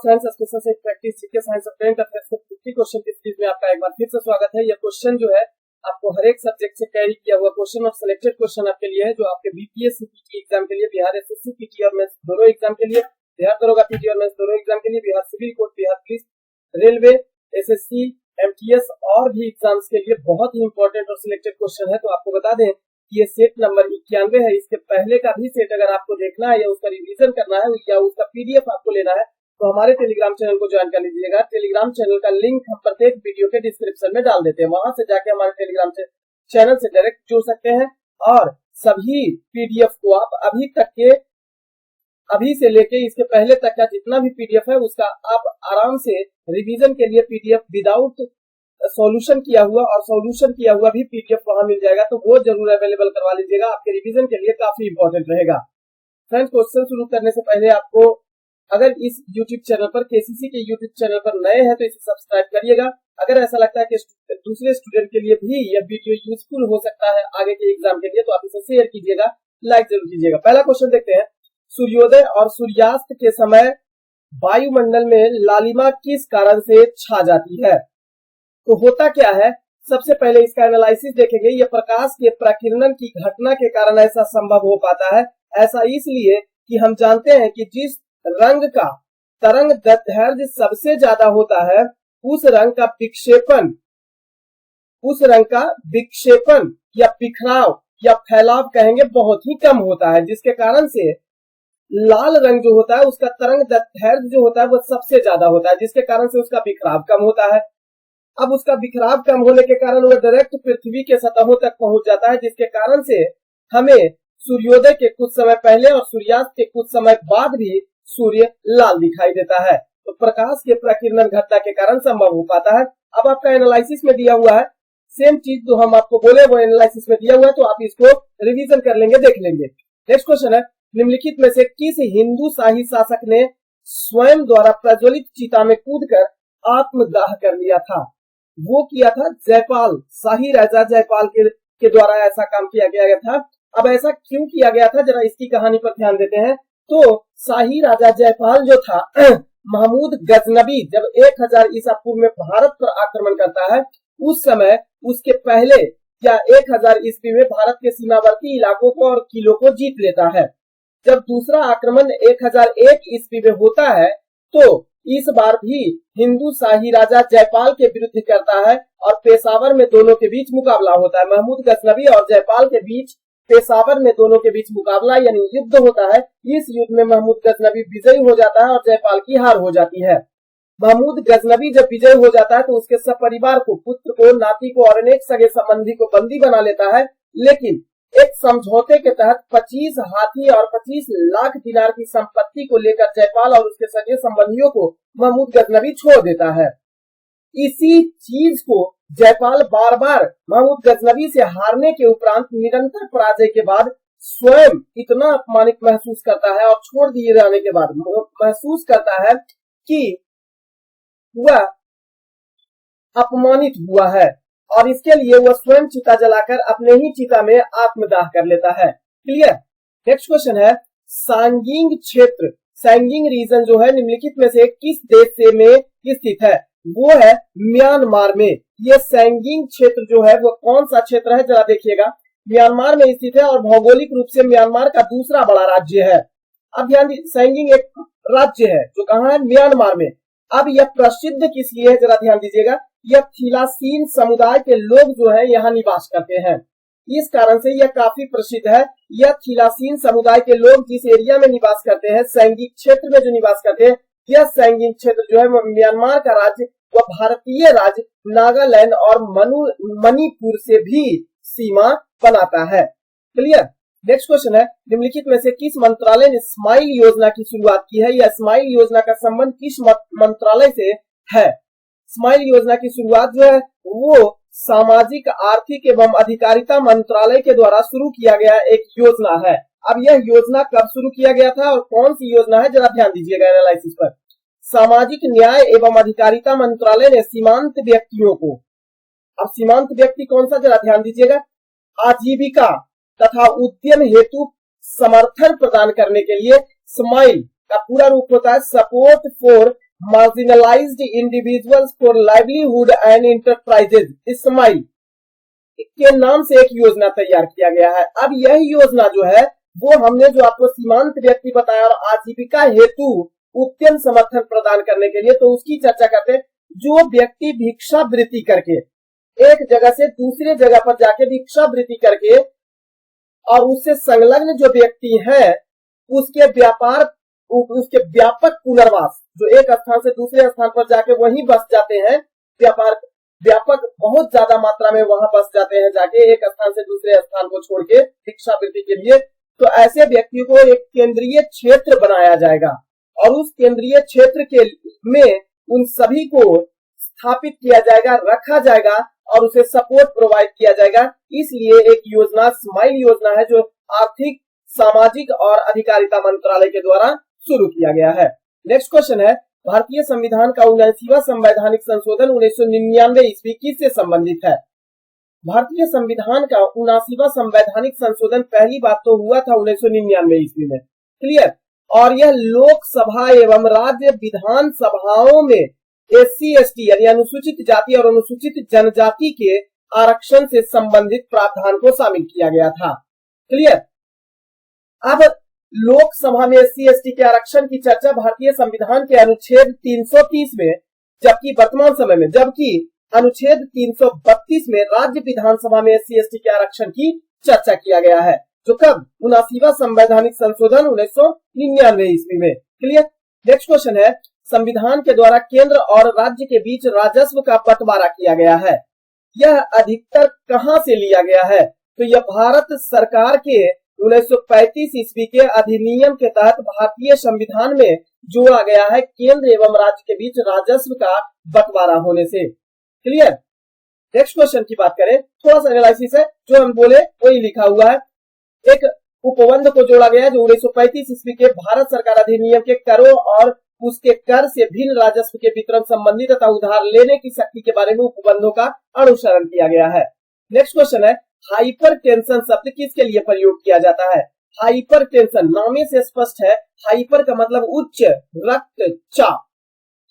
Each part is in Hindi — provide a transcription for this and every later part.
फ्रेंड्स, स्पेशल से प्रैक्टिस जीके साइंस और करंट अफेयर्स के 50 क्वेश्चन की सीरीज में आपका एक बार फिर से स्वागत है। यह क्वेश्चन जो है आपको हर एक सब्जेक्ट से कैरी किया हुआ क्वेश्चन और सिलेक्टेड क्वेश्चन आपके लिए है, जो आपके बीपीएस सीपीटी एग्जाम के लिए, बिहार एसएससी पीटी और मेंस दोनों एग्जाम के लिए, बिहार दरोगा पीटी और मेंस दोनों एग्जाम के लिए, Bihar civil court, Bihar police, railway, SSC, MTS और भी एग्जाम्स के लिए बहुत ही इंपॉर्टेंट और सिलेक्टेड क्वेश्चन है। तो आपको बता दें कि ये सेट नंबर 91 है। इसके पहले का भी सेट अगर आपको देखना है या उसका रिवीजन करना है या उसका पीडीएफ आपको लेना है तो हमारे टेलीग्राम चैनल को ज्वाइन कर लीजिएगा। टेलीग्राम चैनल का लिंक हम प्रत्येक वीडियो के डिस्क्रिप्शन में डाल देते हैं, वहां से जाके हमारे टेलीग्राम चैनल से डायरेक्ट जुड़ सकते हैं और सभी पीडीएफ को आप अभी से लेके इसके पहले तक का जितना भी पीडीएफ है उसका आप आराम से रिवीजन के लिए पीडीएफ विदाउट सॉल्यूशन किया हुआ और सॉल्यूशन किया हुआ भी पीडीएफ वहां मिल जाएगा, तो वो जरूर अवेलेबल करवा लीजिएगा, आपके रिवीजन के लिए काफी इंपॉर्टेंट रहेगा। फ्रेंड्स, क्वेश्चन शुरू करने से पहले आपको अगर इस यूट्यूब चैनल पर केसीसी के यूट्यूब चैनल पर नए हैं तो इसे सब्सक्राइब करिएगा। अगर ऐसा लगता है कि दूसरे स्टूडेंट के लिए भी यह वीडियो यूजफुल हो सकता है आगे के एग्जाम के लिए, तो आप इसे शेयर कीजिएगा, लाइक जरूर कीजिएगा। पहला क्वेश्चन देखते हैं। सूर्योदय और सूर्यास्त के समय वायुमंडल में लालिमा किस कारण से छा जाती है? तो होता क्या है, सबसे पहले इसका एनालिसिस देखेंगे। यह प्रकाश के प्रकीर्णन की घटना के कारण ऐसा संभव हो पाता है। ऐसा इसलिए कि हम जानते हैं कि जिस रंग का तरंग दैर्घ्य सबसे ज्यादा होता है उस रंग का विक्षेपण या बिखराव या फैलाव कहेंगे बहुत ही कम होता है, जिसके कारण से लाल रंग जो होता है उसका तरंग दैर्घ्य जो होता है वो सबसे ज्यादा होता है, जिसके कारण से उसका बिखराव कम होता है। अब उसका बिखराव कम होने के कारण वह डायरेक्ट पृथ्वी के सतहों तक पहुंच जाता है, जिसके कारण से हमें सूर्योदय के कुछ समय पहले और सूर्यास्त के कुछ समय बाद भी सूर्य लाल दिखाई देता है। तो प्रकाश के प्रकीर्णन घटना के कारण संभव हो पाता है। अब आपका एनालिसिस में दिया हुआ है, सेम चीज जो हम आपको बोले वो एनालिसिस में दिया हुआ है, तो आप इसको रिवीजन कर लेंगे, देख लेंगे। नेक्स्ट क्वेश्चन है, निम्नलिखित में से किस हिंदू शाही शासक ने स्वयं द्वारा प्रज्वलित चिता में कूदकर आत्मदाह कर लिया था? वो किया था जयपाल, शाही राजा जयपाल के द्वारा ऐसा काम किया गया था। अब ऐसा क्यों किया गया था, जरा इसकी कहानी पर ध्यान देते हैं। तो शाही राजा जयपाल जो था महमूद गजनबी जब 1000 ईसा पूर्व में भारत पर आक्रमण करता है, उस समय उसके पहले या 1000 ईस्वी में भारत के सीमावर्ती इलाकों को और किलों को जीत लेता है। जब दूसरा आक्रमण 1001 ईस्वी में होता है तो इस बार भी हिंदू शाही राजा जयपाल के विरुद्ध करता है और पेशावर में दोनों के बीच मुकाबला होता है। महमूद गजनबी और जयपाल के बीच पेशावर में दोनों के बीच मुकाबला यानी युद्ध होता है। इस युद्ध में महमूद गजनबी विजयी हो जाता है और जयपाल की हार हो जाती है। महमूद गजनबी जब विजयी हो जाता है तो उसके सब परिवार को, पुत्र को, नाती को और अनेक सगे संबंधी को बंदी बना लेता है, लेकिन एक समझौते के तहत 25 हाथी और 25 लाख दिनार की संपत्ति को लेकर जयपाल और उसके सगे संबंधियों को महमूद गजनबी छोड़ देता है। इसी चीज को जयपाल बार बार महमूद गजनबी से हारने के उपरांत निरंतर पराजय के बाद स्वयं इतना अपमानित महसूस करता है और छोड़ दिए जाने के बाद महसूस करता है कि वह अपमानित हुआ है और इसके लिए वह स्वयं चिता जलाकर अपने ही चिता में आत्मदाह कर लेता है। क्लियर? नेक्स्ट क्वेश्चन है, सांगिंग क्षेत्र, सांगिंग रीजन जो है निम्नलिखित में से किस देश में स्थित है? वो है म्यांमार में। ये सांगिंग क्षेत्र जो है वो कौन सा क्षेत्र है, जरा देखिएगा। म्यांमार में स्थित है और भौगोलिक रूप से म्यांमार का दूसरा बड़ा राज्य है। अब ध्यान दीजिए, सांगिंग एक राज्य है जो कहाँ है? म्यांमार में। अब यह प्रसिद्ध किस लिए है, जरा ध्यान दीजिएगा। यह थिलासीन समुदाय के लोग जो है यहाँ निवास करते हैं, इस कारण से यह काफी प्रसिद्ध है। यह थिलासीन समुदाय के लोग जिस एरिया में निवास करते हैं, सांगिंग क्षेत्र में जो निवास करते हैं, यह सांगिंग क्षेत्र जो है म्यांमार का राज्य वह भारतीय राज्य नागालैंड और मणिपुर से भी सीमा बनाता है। क्लियर? नेक्स्ट क्वेश्चन है, निम्नलिखित में से किस मंत्रालय ने स्माइल योजना की शुरुआत की है? यह स्माइल योजना का संबंध किस मंत्रालय से है? स्माइल योजना की शुरुआत जो है वो सामाजिक आर्थिक एवं अधिकारिता मंत्रालय के द्वारा शुरू किया गया एक योजना है। अब यह योजना कब शुरू किया गया था और कौन सी योजना है, जरा ध्यान दीजिएगा एनालिसिस पर। सामाजिक न्याय एवं अधिकारिता मंत्रालय ने सीमांत व्यक्तियों को, अब सीमांत व्यक्ति कौन सा, जरा ध्यान दीजिएगा, आजीविका तथा उद्यम हेतु समर्थन प्रदान करने के लिए स्माइल का पूरा रूप होता है support for marginalised individuals for livelihood and enterprises smile के नाम से एक योजना तैयार किया गया है। अब यह योजना जो है वो हमने जो आपको सीमांत व्यक्ति बताया और आजीविका हेतु उद्यम समर्थन प्रदान करने के लिए, तो उसकी चर्चा करते हैं। जो व्यक्ति भिक्षावृत्ति करके एक जगह से दूसरे जगह पर जाके भिक्षावृत्ति करके और उससे संलग्न जो व्यक्ति है उसके व्यापक पुनर्वास, जो एक स्थान से दूसरे स्थान पर जाके वहीं बस जाते हैं, व्यापक बहुत ज्यादा मात्रा में वहां बस जाते हैं जाके एक स्थान से दूसरे स्थान को छोड़ के भिक्षावृत्ति के लिए, तो ऐसे व्यक्तियों को एक केंद्रीय क्षेत्र बनाया जाएगा और उस केंद्रीय क्षेत्र के में उन सभी को स्थापित किया जाएगा, रखा जाएगा और उसे सपोर्ट प्रोवाइड किया जाएगा। इसलिए एक योजना स्माइल योजना है जो आर्थिक, सामाजिक और अधिकारिता मंत्रालय के द्वारा शुरू किया गया है। नेक्स्ट क्वेश्चन है, भारतीय संविधान का 79वां संवैधानिक संशोधन 1999 ईस्वी किससे संबंधित है? भारतीय संविधान का 79वां संवैधानिक संशोधन पहली बात तो हुआ था 1999 ईस्वी में, क्लियर। और यह लोकसभा एवं राज्य विधान सभाओं में SC/ST यानी अनुसूचित जाति और अनुसूचित जनजाति के आरक्षण से संबंधित प्रावधान को शामिल किया गया था, क्लियर। अब लोकसभा में SC/ST के आरक्षण की चर्चा भारतीय संविधान के अनुच्छेद 330 में, जबकि वर्तमान समय में अनुच्छेद 332 में राज्य विधानसभा में SC/ST के आरक्षण की चर्चा किया गया है, जो कब 79वां संवैधानिक संशोधन 1999 ईस्वी में, क्लियर। नेक्स्ट क्वेश्चन है, संविधान के द्वारा केंद्र और राज्य के बीच राजस्व का बंटवारा किया गया है, यह अधिकतर कहां से लिया गया है? तो यह भारत सरकार के 1935 ईस्वी के अधिनियम के तहत भारतीय संविधान में जोड़ा गया है, केंद्र एवं राज्य के बीच राजस्व का बंटवारा होने से, क्लियर। नेक्स्ट क्वेश्चन की बात करें, थोड़ा सा एनालिसिस है, जो हम बोले वही लिखा हुआ है। एक उपबंध को जोड़ा गया है जो 1935 ईस्वी के भारत सरकार अधिनियम के करों और उसके कर से भिन्न राजस्व के वितरण संबंधी तथा उधार लेने की शक्ति के बारे में उपबंधों का अनुसरण किया गया है। नेक्स्ट क्वेश्चन है, हाइपर टेंशन शब्द किसके लिए प्रयोग किया जाता है? हाइपर टेंशन नामे से स्पष्ट है, हाइपर का मतलब उच्च रक्तचाप,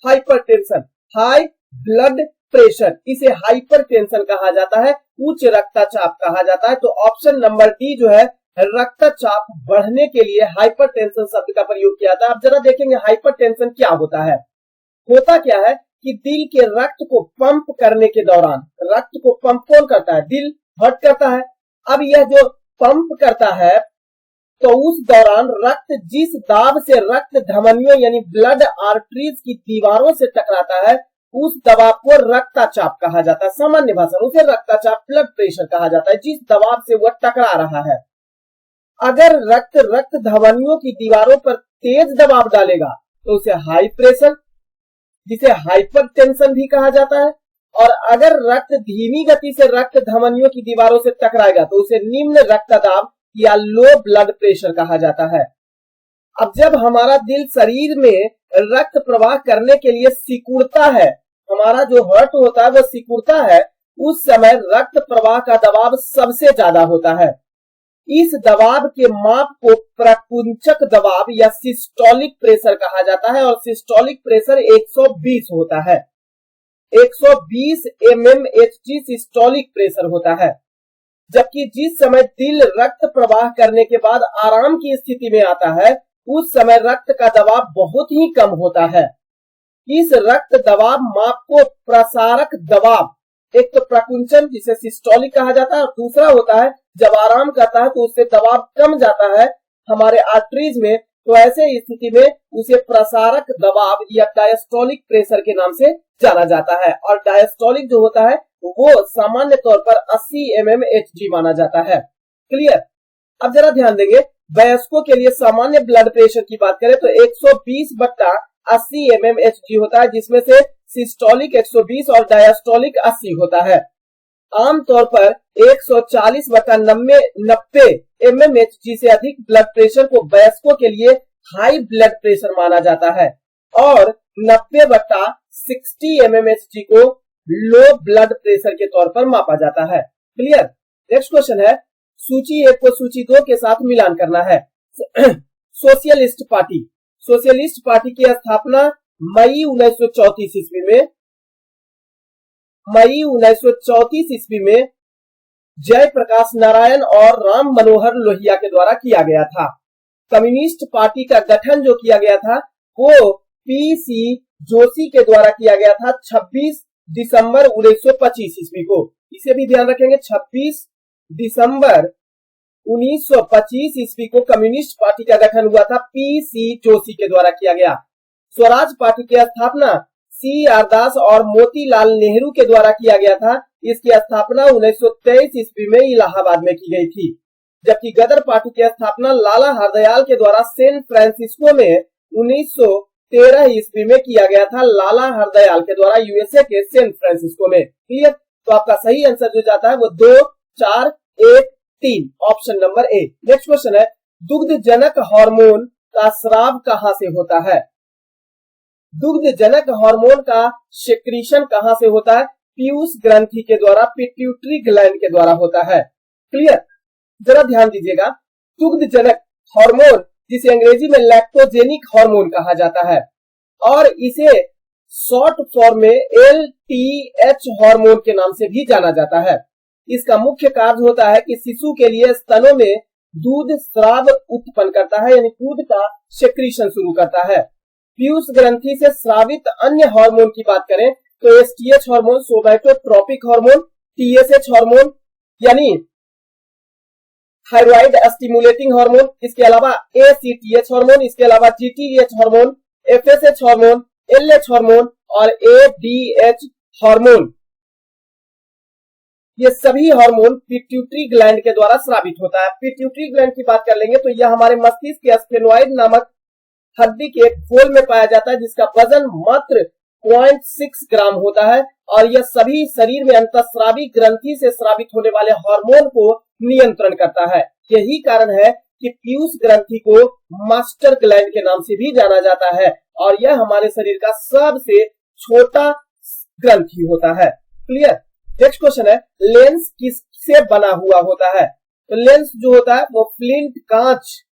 hyper tension high blood pressure, इसे हाइपर टेंशन कहा जाता है, उच्च रक्तचाप कहा जाता है। तो ऑप्शन नंबर डी जो है रक्तचाप बढ़ने के लिए हाइपरटेंशन शब्द का प्रयोग किया था। अब जरा देखेंगे हाइपरटेंशन क्या होता है। होता क्या है कि दिल के रक्त को पंप करने के दौरान, रक्त को पंप कौन करता है? दिल हार्ट करता है। अब यह जो पंप करता है तो उस दौरान रक्त जिस दाब से रक्त धमनियों यानी ब्लड आर्टरीज की दीवारों से टकराता है उस दबाव को रक्तचाप कहा जाता है। सामान्य भाषा में उसे रक्तचाप ब्लड प्रेशर कहा जाता है, जिस दबाव से वह टकरा रहा है। अगर रक्त धमनियों की दीवारों पर तेज दबाव डालेगा तो उसे हाई प्रेशर, जिसे हाइपरटेंशन भी कहा जाता है। और अगर रक्त धीमी गति से रक्त धमनियों की दीवारों से टकराएगा तो उसे निम्न रक्तदाब या लो ब्लड प्रेशर कहा जाता है। अब जब हमारा दिल शरीर में रक्त प्रवाह करने के लिए सिकुड़ता है, हमारा जो हार्ट होता है वो सिकुड़ता है, उस समय रक्त प्रवाह का दबाव सबसे ज्यादा होता है। इस दबाव के माप को प्रकुंचक दबाव या सिस्टोलिक प्रेशर कहा जाता है और सिस्टोलिक प्रेशर 120 होता है। 120 mmHg सिस्टोलिक प्रेशर होता है। जबकि जिस समय दिल रक्त प्रवाह करने के बाद आराम की स्थिति में आता है उस समय रक्त का दबाव बहुत ही कम होता है। इस रक्त दबाव माप को प्रसारक दबाव, एक तो प्रकुंचन जिसे सिस्टोलिक कहा जाता है और दूसरा होता है जब आराम करता है तो उससे दबाव कम जाता है हमारे आर्टरीज में, तो ऐसे स्थिति में उसे प्रसारक दबाव या डायस्टोलिक प्रेशर के नाम से जाना जाता है। और डायस्टोलिक जो होता है वो सामान्य तौर पर 80 mmHg माना जाता है, क्लियर। अब जरा ध्यान देंगे, वयस्कों के लिए सामान्य ब्लड प्रेशर की बात करें तो 120/80 mmHg होता है, जिसमें से सिस्टोलिक 120 और डायस्टोलिक 80 होता है। आमतौर पर 140/90 mmHg से अधिक ब्लड प्रेशर को वयस्कों के लिए हाई ब्लड प्रेशर माना जाता है और 90/60 mmHg को लो ब्लड प्रेशर के तौर पर मापा जाता है, क्लियर। नेक्स्ट क्वेश्चन है, सूची 1 को सूची 2 के साथ मिलान करना है। सोशलिस्ट पार्टी की स्थापना मई 1934 ईस्वी में जयप्रकाश नारायण और राम मनोहर लोहिया के द्वारा किया गया था। कम्युनिस्ट पार्टी का गठन जो किया गया था वो पीसी जोशी के द्वारा किया गया था 26 दिसंबर 1925 ईस्वी को। इसे भी ध्यान रखेंगे, 26 दिसंबर 1925 ईस्वी को कम्युनिस्ट पार्टी का गठन हुआ था, पीसी जोशी के द्वारा किया गया। स्वराज पार्टी की स्थापना CR दास और मोतीलाल नेहरू के द्वारा किया गया था। इसकी स्थापना 1923 ईस्वी में इलाहाबाद में की गई थी। जबकि गदर पार्टी की स्थापना लाला हरदयाल के द्वारा सैन फ्रांसिस्को में 1913 ईस्वी में किया गया था, लाला हरदयाल के द्वारा USA के सैन फ्रांसिस्को में। क्लियर? तो आपका सही आंसर जो जाता है वो 2, 4, 1, 3, option number A. Next question है, दुग्धजनक हार्मोन का स्राव कहां से होता है? दुग्धजनक हार्मोन का सेक्रीशन कहां से होता है? पीयूष ग्रंथि के द्वारा, पिट्यूटरी ग्लैंड के द्वारा होता है। क्लियर? जरा ध्यान दीजिएगा, दुग्धजनक हार्मोन जिसे अंग्रेजी में लैक्टोजेनिक हार्मोन कहा जाता है और इसे शॉर्ट फॉर्म में LTH हार्मोन के नाम से भी जाना जाता है। इसका मुख्य कार्य होता है कि शिशु के लिए स्तनों में दूध स्राव उत्पन्न करता है, यानी दूध का सेक्रीशन शुरू करता है। पीयूष ग्रंथि से स्रावित अन्य हार्मोन की बात करें तो STH hormone, somatotropic hormone, TSH hormone यानी थायराइड स्टिमुलेटिंग हार्मोन, इसके अलावा ACTH हार्मोन, इसके अलावा GTH hormone, FSH hormone, LH hormone और ADH हार्मोन। ये सभी हार्मोन पिट्यूटरी ग्लैंड के द्वारा स्रावित होता है। पिट्यूटरी ग्लैंड की बात कर लेंगे तो यह हमारे मस्तिष्क के स्फेनोइड नामक हड्डी के एक खोल में पाया जाता है, जिसका वजन मात्र 0.6 ग्राम होता है और यह सभी शरीर में अंतःस्रावी ग्रंथि से स्रावित होने वाले हार्मोन को नियंत्रण करता है। यही कारण है कि पीयूष ग्रंथि को मास्टर ग्लैंड के नाम से भी जाना जाता है और यह हमारे शरीर का सबसे छोटा ग्रंथि होता है। क्लियर? नेक्स्ट क्वेश्चन है, लेंस किससे बना हुआ होता है? तो लेंस जो होता है वो फ्लिंट कांच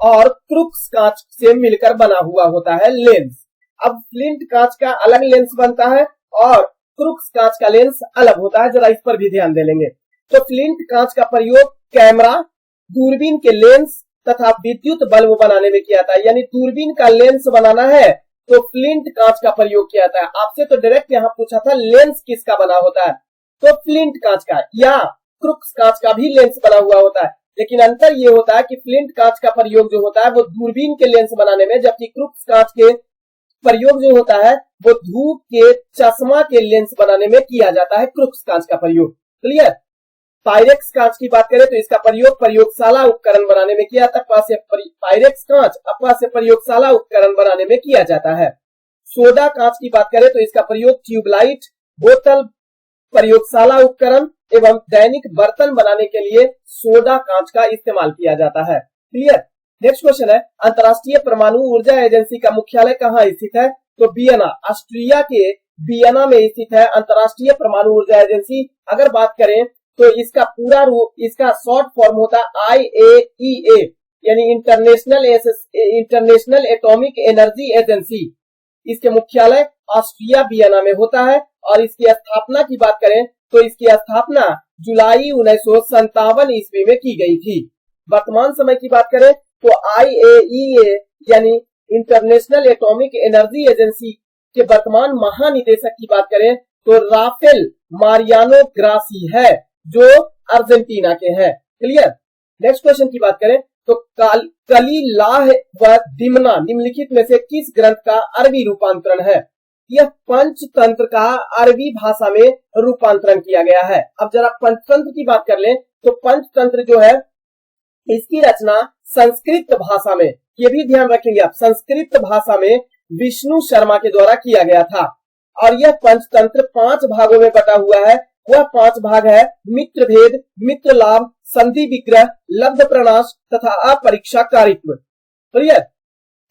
और क्रुक्स कांच से मिलकर बना हुआ होता है लेंस। अब फ्लिंट कांच का अलग लेंस बनता है और क्रुक्स कांच का लेंस अलग होता है, जरा इस पर भी ध्यान दे लेंगे। तो फ्लिंट कांच का प्रयोग कैमरा, दूरबीन के लेंस तथा विद्युत बल्ब बनाने में किया जाता है, यानी दूरबीन का लेंस बनाना है तो फ्लिंट कांच का प्रयोग किया जाता है। आपसे तो डायरेक्ट यहाँ पूछा था लेंस किसका बना होता है, तो फ्लिंट कांच का या क्रुक्स कांच का भी लेंस बना हुआ होता है, लेकिन अंतर ये होता है कि फ्लिंट कांच का प्रयोग जो होता है वो दूरबीन के लेंस बनाने में, जबकि क्रुक्स कांच के प्रयोग जो होता है वो धूप के चश्मा के लेंस बनाने में किया जाता है, क्रुक्स कांच का प्रयोग। क्लियर? पायरेक्स कांच की बात करें तो इसका प्रयोग प्रयोगशाला उपकरण बनाने में किया जाता है। पायरेक्स कांच अपास्य प्रयोगशाला उपकरण बनाने में किया जाता है। सोडा कांच की बात करें तो इसका प्रयोग ट्यूबलाइट, बोतल, प्रयोगशाला उपकरण एवं दैनिक बर्तन बनाने के लिए सोडा कांच का इस्तेमाल किया जाता है। क्लियर? नेक्स्ट क्वेश्चन है, अंतरराष्ट्रीय परमाणु ऊर्जा एजेंसी का मुख्यालय कहाँ स्थित है? तो वियना, ऑस्ट्रिया के वियना में स्थित है अंतरराष्ट्रीय परमाणु ऊर्जा एजेंसी। अगर बात करें तो इसका पूरा रूप, इसका शॉर्ट फॉर्म होता है IAEA, यानी इंटरनेशनल एटॉमिक एनर्जी एजेंसी। इसके मुख्यालय ऑस्ट्रिया वियना में होता है और इसकी स्थापना की बात करें तो इसकी स्थापना जुलाई 1957 ईस्वी में की गई थी। वर्तमान समय की बात करें तो IAEA यानी इंटरनेशनल एटॉमिक एनर्जी एजेंसी के वर्तमान महानिदेशक की बात करें तो राफेल मारियानो ग्रासी है, जो अर्जेंटीना के हैं। क्लियर? नेक्स्ट क्वेश्चन की बात करें तो कलिलाह व दिमना निम्नलिखित में से किस ग्रंथ का अरबी रूपांतरण है? यह पंचतंत्र का अरबी भाषा में रूपांतरण किया गया है। अब जरा पंचतंत्र की बात कर लें तो पंचतंत्र जो है इसकी रचना संस्कृत भाषा में, ये भी ध्यान रखेंगे आप, संस्कृत भाषा में विष्णु शर्मा के द्वारा किया गया था और यह पंचतंत्र 5 भागों में बटा हुआ है। वह 5 भाग है मित्र भेद, मित्र लाभ, संधि विग्रह, लब्ध प्रणाश तथा अपरीक्षा कारित्व। क्लियर?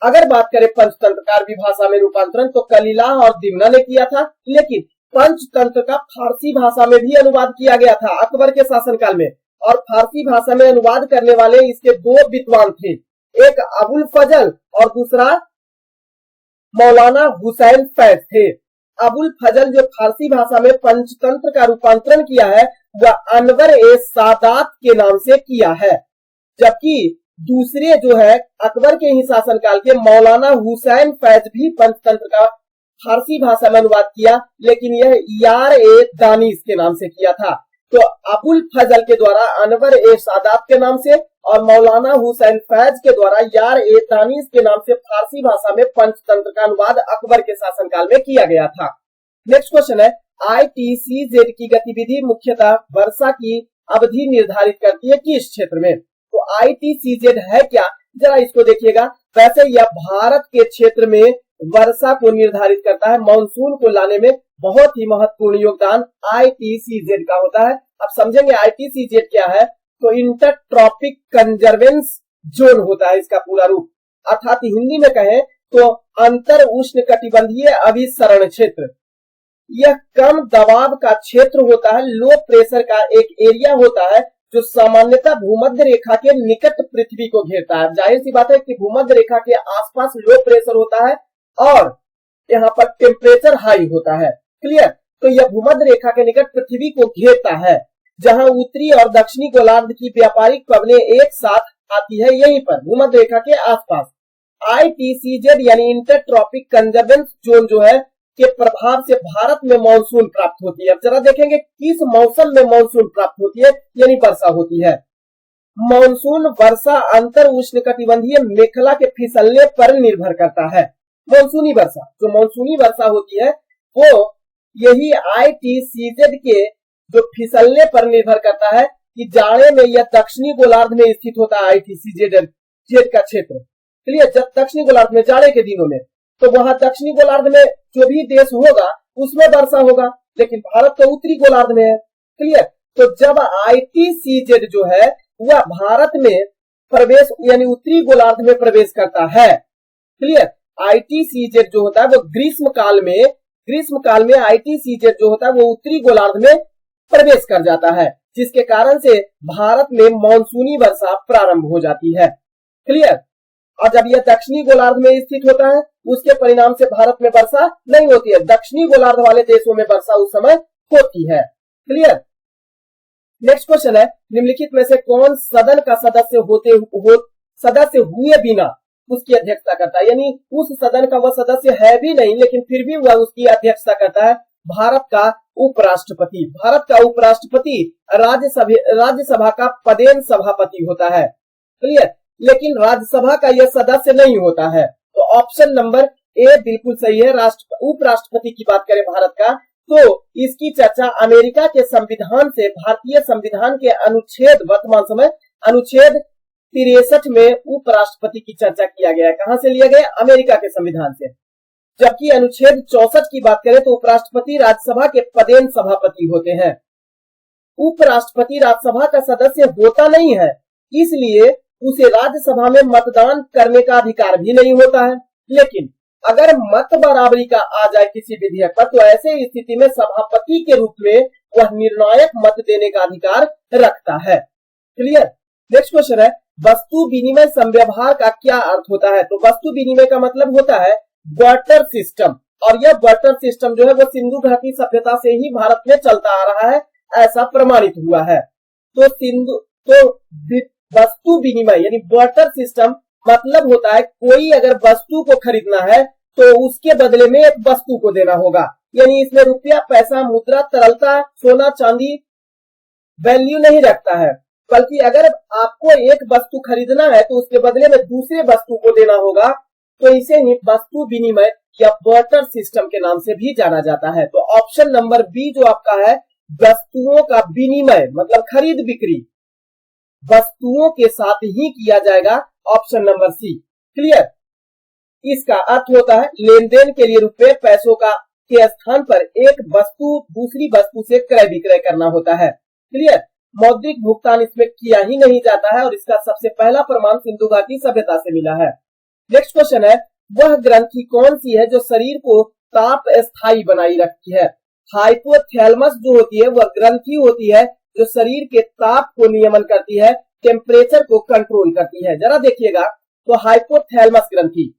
अगर बात करें पंचतंत्र का अरबी भाषा में रूपांतरण तो कलिलाह और दिमना ने किया था, लेकिन पंचतंत्र का फारसी भाषा में भी अनुवाद किया गया था अकबर के शासनकाल में, और फारसी भाषा में अनुवाद करने वाले इसके 2 विद्वान थे, एक अबुल फजल और दूसरा मौलाना हुसैन फैज थे। अबुल फजल जो फारसी भाषा में पंचतंत्र का रूपांतरण किया है वह अनवर ए सादात के नाम से किया है, जबकि दूसरे जो है अकबर के ही शासनकाल के मौलाना हुसैन फैज भी पंचतंत्र का फारसी भाषा में अनुवाद किया, लेकिन यह यार ए दानिश के नाम से किया था। तो अबुल फजल के द्वारा अनवर ए सादात के नाम से और मौलाना हुसैन फैज के द्वारा यार ए दानिश के नाम से फारसी भाषा में पंचतंत्र का अनुवाद अकबर के शासनकाल में किया गया था। नेक्स्ट क्वेश्चन है, ITCZ की गतिविधि मुख्यतः वर्षा की अवधि निर्धारित करती है किस क्षेत्र में? तो ITCZ है क्या, जरा इसको देखिएगा। वैसे यह भारत के क्षेत्र में वर्षा को निर्धारित करता है, मानसून को लाने में बहुत ही महत्वपूर्ण योगदान ITCZ का होता है। अब समझेंगे ITCZ क्या है। तो इंटर ट्रॉपिक कंजर्वेंस जोन होता है इसका पूरा रूप, अर्थात हिंदी में कहें तो अंतर उष्ण कटिबंधीय अभिसरण क्षेत्र। यह कम दबाव का क्षेत्र होता है, लो प्रेशर का एक एरिया होता है जो सामान्यतः भूमध्य रेखा के निकट पृथ्वी को घेरता है। जाहिर सी बात है कि भूमध्य रेखा के आसपास लो प्रेशर होता है और यहाँ पर टेम्परेचर हाई होता है। क्लियर? तो यह भूमध्य रेखा के निकट पृथ्वी को घेरता है, जहां उत्तरी और दक्षिणी गोलार्ध की व्यापारिक पवनें एक साथ आती है, यहीं पर भूमध्य रेखा के आसपास। ITCZ यानी इंटर ट्रॉपिक कंजर्वेंस जोन जो है के प्रभाव से भारत में मानसून प्राप्त होती है। अब जरा देखेंगे किस मौसम में मानसून प्राप्त होती है, यानी वर्षा होती है। मानसून वर्षा अंतर उष्ण कटिबंधीय मेखला के फिसलने पर निर्भर करता है। मानसूनी वर्षा, जो मानसूनी वर्षा होती है वो यही ITCZ के जो फिसलने पर निर्भर करता है कि जाड़े में यह दक्षिणी गोलार्ध में स्थित होता है ITCZ का क्षेत्र। क्लियर? जब दक्षिणी गोलार्ध में जाड़े के दिनों में तो वहां दक्षिणी गोलार्ध में जो भी देश होगा उसमें वर्षा होगा, लेकिन भारत तो उत्तरी गोलार्ध में है। क्लियर? तो जब ITCZ जो है वह भारत में प्रवेश यानी उत्तरी गोलार्ध में प्रवेश करता है। क्लियर? ITCZ जो होता है वो ग्रीष्म काल में ITCZ जो होता है वो उत्तरी गोलार्ध में प्रवेश कर जाता है, जिसके कारण से भारत में मानसूनी वर्षा प्रारंभ हो जाती है। क्लियर? और जब यह दक्षिणी गोलार्ध में स्थित होता है उसके परिणाम से भारत में वर्षा नहीं होती है, दक्षिणी गोलार्ध वाले देशों में वर्षा उस समय होती है। क्लियर? नेक्स्ट क्वेश्चन है, निम्नलिखित में से कौन सदन का सदस्य हुए बिना उसकी अध्यक्षता करता है? यानी उस सदन का वह सदस्य है भी नहीं लेकिन फिर भी वह उसकी अध्यक्षता करता है। भारत का उपराष्ट्रपति। भारत का उपराष्ट्रपति राज्यसभा का पदेन सभापति होता है। क्लियर? लेकिन राज्यसभा का यह सदस्य नहीं होता है। तो ऑप्शन नंबर ए बिल्कुल सही है। उपराष्ट्रपति की बात करें भारत का तो इसकी चर्चा अमेरिका के संविधान से भारतीय संविधान के वर्तमान समय अनुच्छेद 63 में उपराष्ट्रपति की चर्चा किया गया है। कहां से लिया गया? अमेरिका के संविधान से। जबकि अनुच्छेद 64 की बात करें तो उपराष्ट्रपति राज्यसभा के पदेन सभापति होते हैं। उपराष्ट्रपति राज्यसभा का सदस्य होता नहीं है, इसलिए उसे राज्यसभा में मतदान करने का अधिकार भी नहीं होता है। लेकिन अगर मत बराबरी का आ जाए किसी विधेयक पर तो ऐसे स्थिति में सभापति के रूप में वह निर्णायक मत देने का अधिकार रखता है। क्लियर? नेक्स्ट क्वेश्चन है, वस्तु विनिमय संव्यवहार का क्या अर्थ होता है? तो वस्तु विनिमय का मतलब होता है बार्टर सिस्टम, और यह बार्टर सिस्टम जो है वो सिंधु घाटी सभ्यता से ही भारत में चलता आ रहा है, ऐसा प्रमाणित हुआ है। तो वस्तु विनिमय यानी बार्टर सिस्टम मतलब होता है कोई अगर वस्तु को खरीदना है तो उसके बदले में एक वस्तु को देना होगा। यानी इसमें रुपया, पैसा, मुद्रा, तरलता, सोना, चांदी वैल्यू नहीं रखता है, बल्कि अगर आपको एक वस्तु खरीदना है तो उसके बदले में दूसरे वस्तु को देना होगा। तो इसे ही वस्तु विनिमय या बार्टर सिस्टम के नाम से भी जाना जाता है। तो ऑप्शन नंबर बी जो आपका है, वस्तुओं का विनिमय मतलब खरीद बिक्री वस्तुओं के साथ ही किया जाएगा, ऑप्शन नंबर सी। क्लियर? इसका अर्थ होता है लेन देन के लिए रुपए पैसों का के स्थान पर एक वस्तु दूसरी वस्तु से क्रय विक्रय करना होता है। क्लियर? मौद्रिक भुगतान इसमें किया ही नहीं जाता है और इसका सबसे पहला प्रमाण सिंधु घाटी सभ्यता से मिला है। नेक्स्ट क्वेश्चन है, वह ग्रंथि कौन सी है जो शरीर को ताप स्थायी बनाई रखती है? हाइपोथैलेमस जो होती है वह ग्रंथि होती है जो शरीर के ताप को नियमन करती है, टेम्परेचर को कंट्रोल करती है। जरा देखिएगा, तो हाइपोथैलेमस ग्रंथि,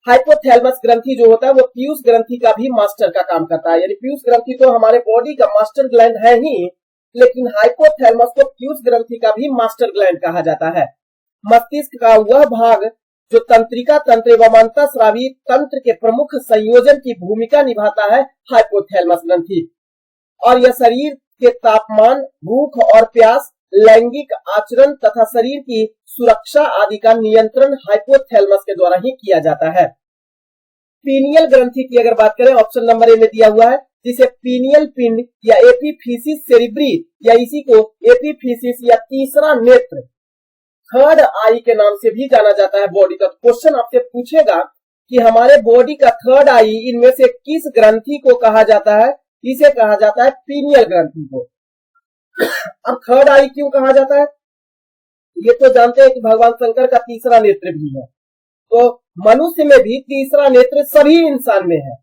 हाइपोथैलेमस ग्रंथि जो होता है वो पीयूष ग्रंथि का भी मास्टर का काम करता है, यानी पीयूष ग्रंथि तो हमारे बॉडी का मास्टर ग्लैंड है ही, लेकिन हाइपोथैलेमस को पीयूष ग्रंथि का भी मास्टर ग्लैंड कहा जाता है। मस्तिष्क का वह भाग जो तंत्रिका तंत्र एवं अंतःस्रावी तंत्र के प्रमुख संयोजन की भूमिका निभाता है, हाइपोथैलेमस ग्रंथि, और यह शरीर के तापमान, भूख और प्यास, लैंगिक आचरण तथा शरीर की सुरक्षा आदि का नियंत्रण हाइपोथैलेमस के द्वारा ही किया जाता है। पीनियल ग्रंथि की अगर बात करें, ऑप्शन नंबर ए में दिया हुआ है, जिसे पीनियल पिंड या एपीफिसिस सेरिब्री या इसी को एपीफिसिस या तीसरा नेत्र, थर्ड आई के नाम से भी जाना जाता है बॉडी का। क्वेश्चन आपसे पूछेगा कि हमारे बॉडी का थर्ड आई इनमें से किस ग्रंथि को कहा जाता है? इसे कहा जाता है पीनियल ग्रंथि को। अब थर्ड आई क्यों कहा जाता है? ये तो जानते हैं कि भगवान शंकर का तीसरा नेत्र भी है, तो मनुष्य में भी तीसरा नेत्र सभी इंसान में है,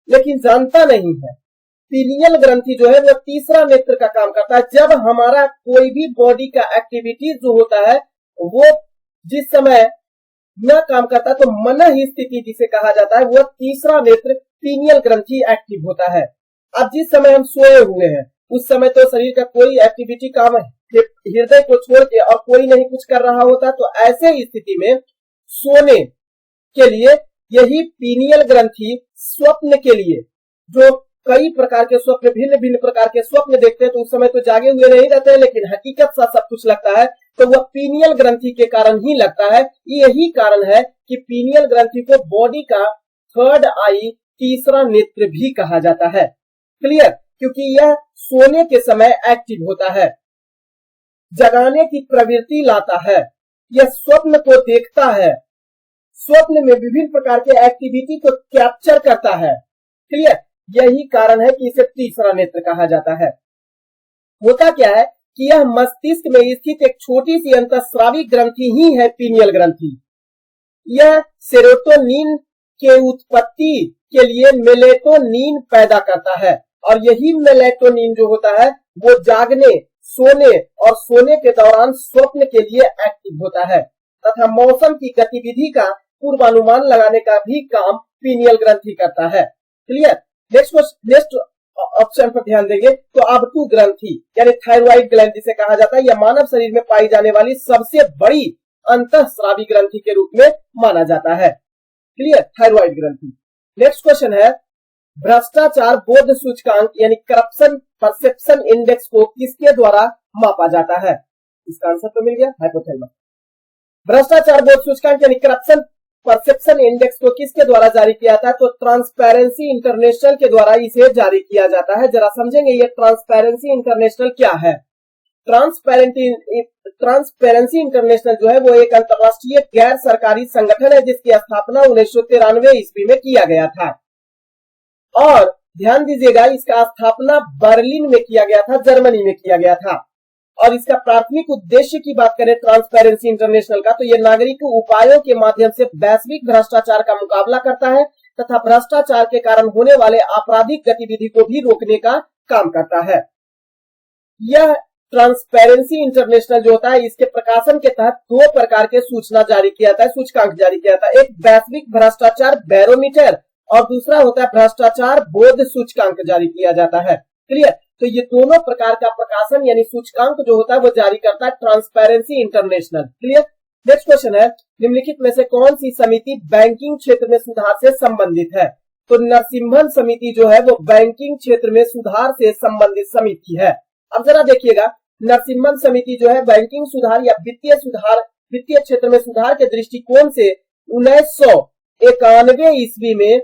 लेकिन जानता नहीं है। पीनियल ग्रंथि जो है वो तीसरा नेत्र का काम करता है। जब हमारा कोई भी बॉडी का एक्टिविटीज जो होता है वो जिस समय न काम करता है तो मनः स्थिति जिसे कहा जाता है, वो तीसरा नेत्र पीनियल ग्रंथि एक्टिव होता है। अब जिस समय हम सोए हुए हैं उस समय तो शरीर का कोई एक्टिविटी काम हृदय को छोड़ के और कोई नहीं कुछ कर रहा होता, तो ऐसे स्थिति में सोने के लिए यही पीनियल ग्रंथि स्वप्न के लिए, जो कई प्रकार के स्वप्न, भिन्न भिन्न प्रकार के स्वप्न देखते हैं, तो उस समय तो जागे हुए नहीं रहते हैं, लेकिन हकीकत सा सब कुछ लगता है, तो वह पीनियल ग्रंथि के कारण ही लगता है। यही कारण है कि पीनियल ग्रंथि को बॉडी का थर्ड आई, तीसरा नेत्र भी कहा जाता है। क्लियर? क्योंकि यह सोने के समय एक्टिव होता है, जगाने की प्रवृत्ति लाता है, यह स्वप्न को देखता है, स्वप्न में विभिन्न प्रकार के एक्टिविटी को कैप्चर करता है। क्लियर? यही कारण है कि इसे तीसरा नेत्र कहा जाता है। होता क्या है कि यह मस्तिष्क में स्थित एक छोटी सी अंतःस्रावी ग्रंथि ही है पीनियल ग्रंथि। यह सेरोटोनिन के उत्पत्ति के लिए मेलेटोनिन पैदा करता है, और यही मेलेटोनिन जो होता है वो जागने, सोने और सोने के दौरान स्वप्न के लिए एक्टिव होता है, तथा मौसम की गतिविधि का पूर्वानुमान लगाने का भी काम पीनियल ग्रंथि करता है। क्लियर? नेक्स्ट ऑप्शन पर ध्यान देंगे तो आबटू ग्रंथि यानी थायराइड ग्लैंड जिसे कहा जाता है, यह मानव शरीर में पाई जाने वाली सबसे बड़ी अंतःस्रावी ग्रंथि के रूप में माना जाता है। क्लियर? थायराइड ग्रंथि। नेक्स्ट क्वेश्चन है, भ्रष्टाचार बोध सूचकांक यानी करप्शन परसेप्शन इंडेक्स को किसके द्वारा मापा जाता है? इसका आंसर तो मिल गया, हाइपोथैलेमस। भ्रष्टाचार बोध सूचकांक यानी करप्शन परसेप्शन इंडेक्स को किसके द्वारा जारी किया जाता है? तो ट्रांसपेरेंसी इंटरनेशनल के द्वारा इसे जारी किया जाता है। जरा समझेंगे ये ट्रांसपेरेंसी इंटरनेशनल क्या है। ट्रांसपेरेंसी इंटरनेशनल जो है वो एक अंतरराष्ट्रीय गैर सरकारी संगठन है जिसकी स्थापना 1993 ईस्वी में किया गया था, और ध्यान दीजिएगा इसका स्थापना बर्लिन में किया गया था, जर्मनी में किया गया था। और इसका प्राथमिक उद्देश्य की बात करें ट्रांसपेरेंसी इंटरनेशनल का, तो यह नागरिक उपायों के माध्यम से वैश्विक भ्रष्टाचार का मुकाबला करता है तथा भ्रष्टाचार के कारण होने वाले आपराधिक गतिविधि को भी रोकने का काम करता है। यह ट्रांसपेरेंसी इंटरनेशनल जो होता है इसके प्रकाशन के तहत दो प्रकार के सूचना जारी किया जाता है, सूचकांक जारी किया जाता है। एक वैश्विक भ्रष्टाचार बैरोमीटर और दूसरा होता है भ्रष्टाचार बोध सूचकांक जारी किया जाता है। क्लियर? तो ये दोनों प्रकार का प्रकाशन यानी सूचकांक जो होता है वो जारी करता है transparency international. Clear? Next question है, निम्नलिखित में से कौन सी समिति बैंकिंग क्षेत्र में सुधार से संबंधित है? तो नरसिम्हन समिति जो है वो बैंकिंग क्षेत्र में सुधार से संबंधित समिति है। अब जरा देखिएगा, नरसिम्हन समिति जो है बैंकिंग सुधार या वित्तीय क्षेत्र में सुधार के दृष्टिकोण से 1991 ईस्वी में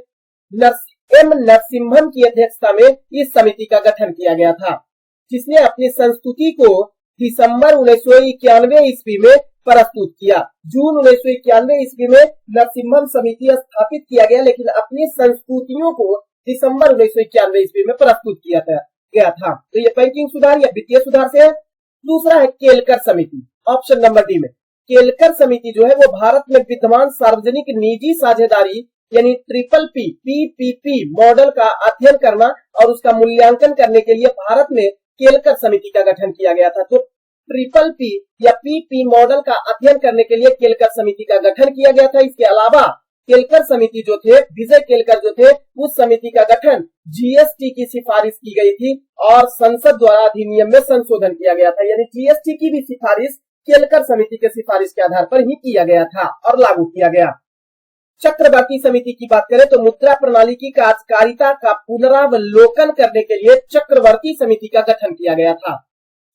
नरसिम्हन की अध्यक्षता में इस समिति का गठन किया गया था, जिसने अपनी संस्तुति को दिसंबर 1991 ईस्वी में प्रस्तुत किया। जून 1991 ईस्वी में नरसिम्हन समिति स्थापित किया गया, लेकिन अपनी संस्तुतियों को दिसंबर 1991 ईस्वी में प्रस्तुत किया गया था। तो ये बैंकिंग सुधार या वित्तीय सुधार से है। दूसरा है केलकर समिति, ऑप्शन नंबर डी में। केलकर समिति जो है वो भारत में विद्यमान सार्वजनिक निजी साझेदारी यानी ट्रिपल पीपीपी मॉडल का अध्ययन करना और उसका मूल्यांकन करने के लिए भारत में केलकर समिति का गठन किया गया था। तो ट्रिपल पी या पीपी मॉडल का अध्ययन करने के लिए केलकर समिति का गठन किया गया था। इसके अलावा केलकर समिति जो थे, विजय केलकर जो थे, उस समिति का गठन जीएसटी की सिफारिश की गई थी और संसद द्वारा अधिनियम में संशोधन किया गया था। यानी जीएसटी की भी सिफारिश केलकर समिति के सिफारिश के आधार पर ही किया गया था और लागू किया गया। चक्रवर्ती समिति की बात करें तो मुद्रा प्रणाली की कार्यकारिता का पुनरावलोकन करने के लिए चक्रवर्ती समिति का गठन किया गया था।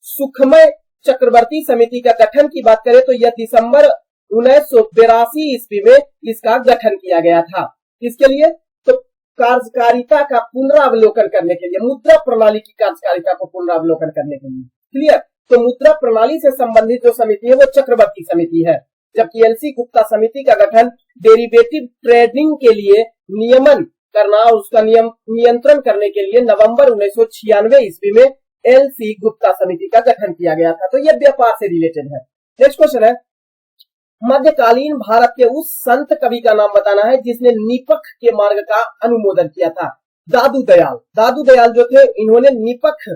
सुखमय चक्रवर्ती समिति का गठन की बात करें तो यह दिसंबर 1982 ईस्वी में इसका गठन किया गया था। इसके लिए तो कार्यकारिता का पुनरावलोकन करने के लिए, मुद्रा प्रणाली की कार्यकारिता को पुनरावलोकन करने के लिए। क्लियर? तो मुद्रा प्रणाली से संबंधित जो समिति है वो चक्रवर्ती समिति है, जबकि एलसी गुप्ता समिति का गठन डेरिवेटिव ट्रेडिंग के लिए नियमन करना और उसका नियंत्रण करने के लिए नवंबर 1996 ईस्वी में एलसी गुप्ता समिति का गठन किया गया था। तो यह व्यापार से रिलेटेड है। नेक्स्ट क्वेश्चन है, मध्यकालीन भारत के उस संत कवि का नाम बताना है जिसने निपक्ष के मार्ग का अनुमोदन किया था। दादू दयाल। दादू दयाल जो थे, इन्होंने निपक्ष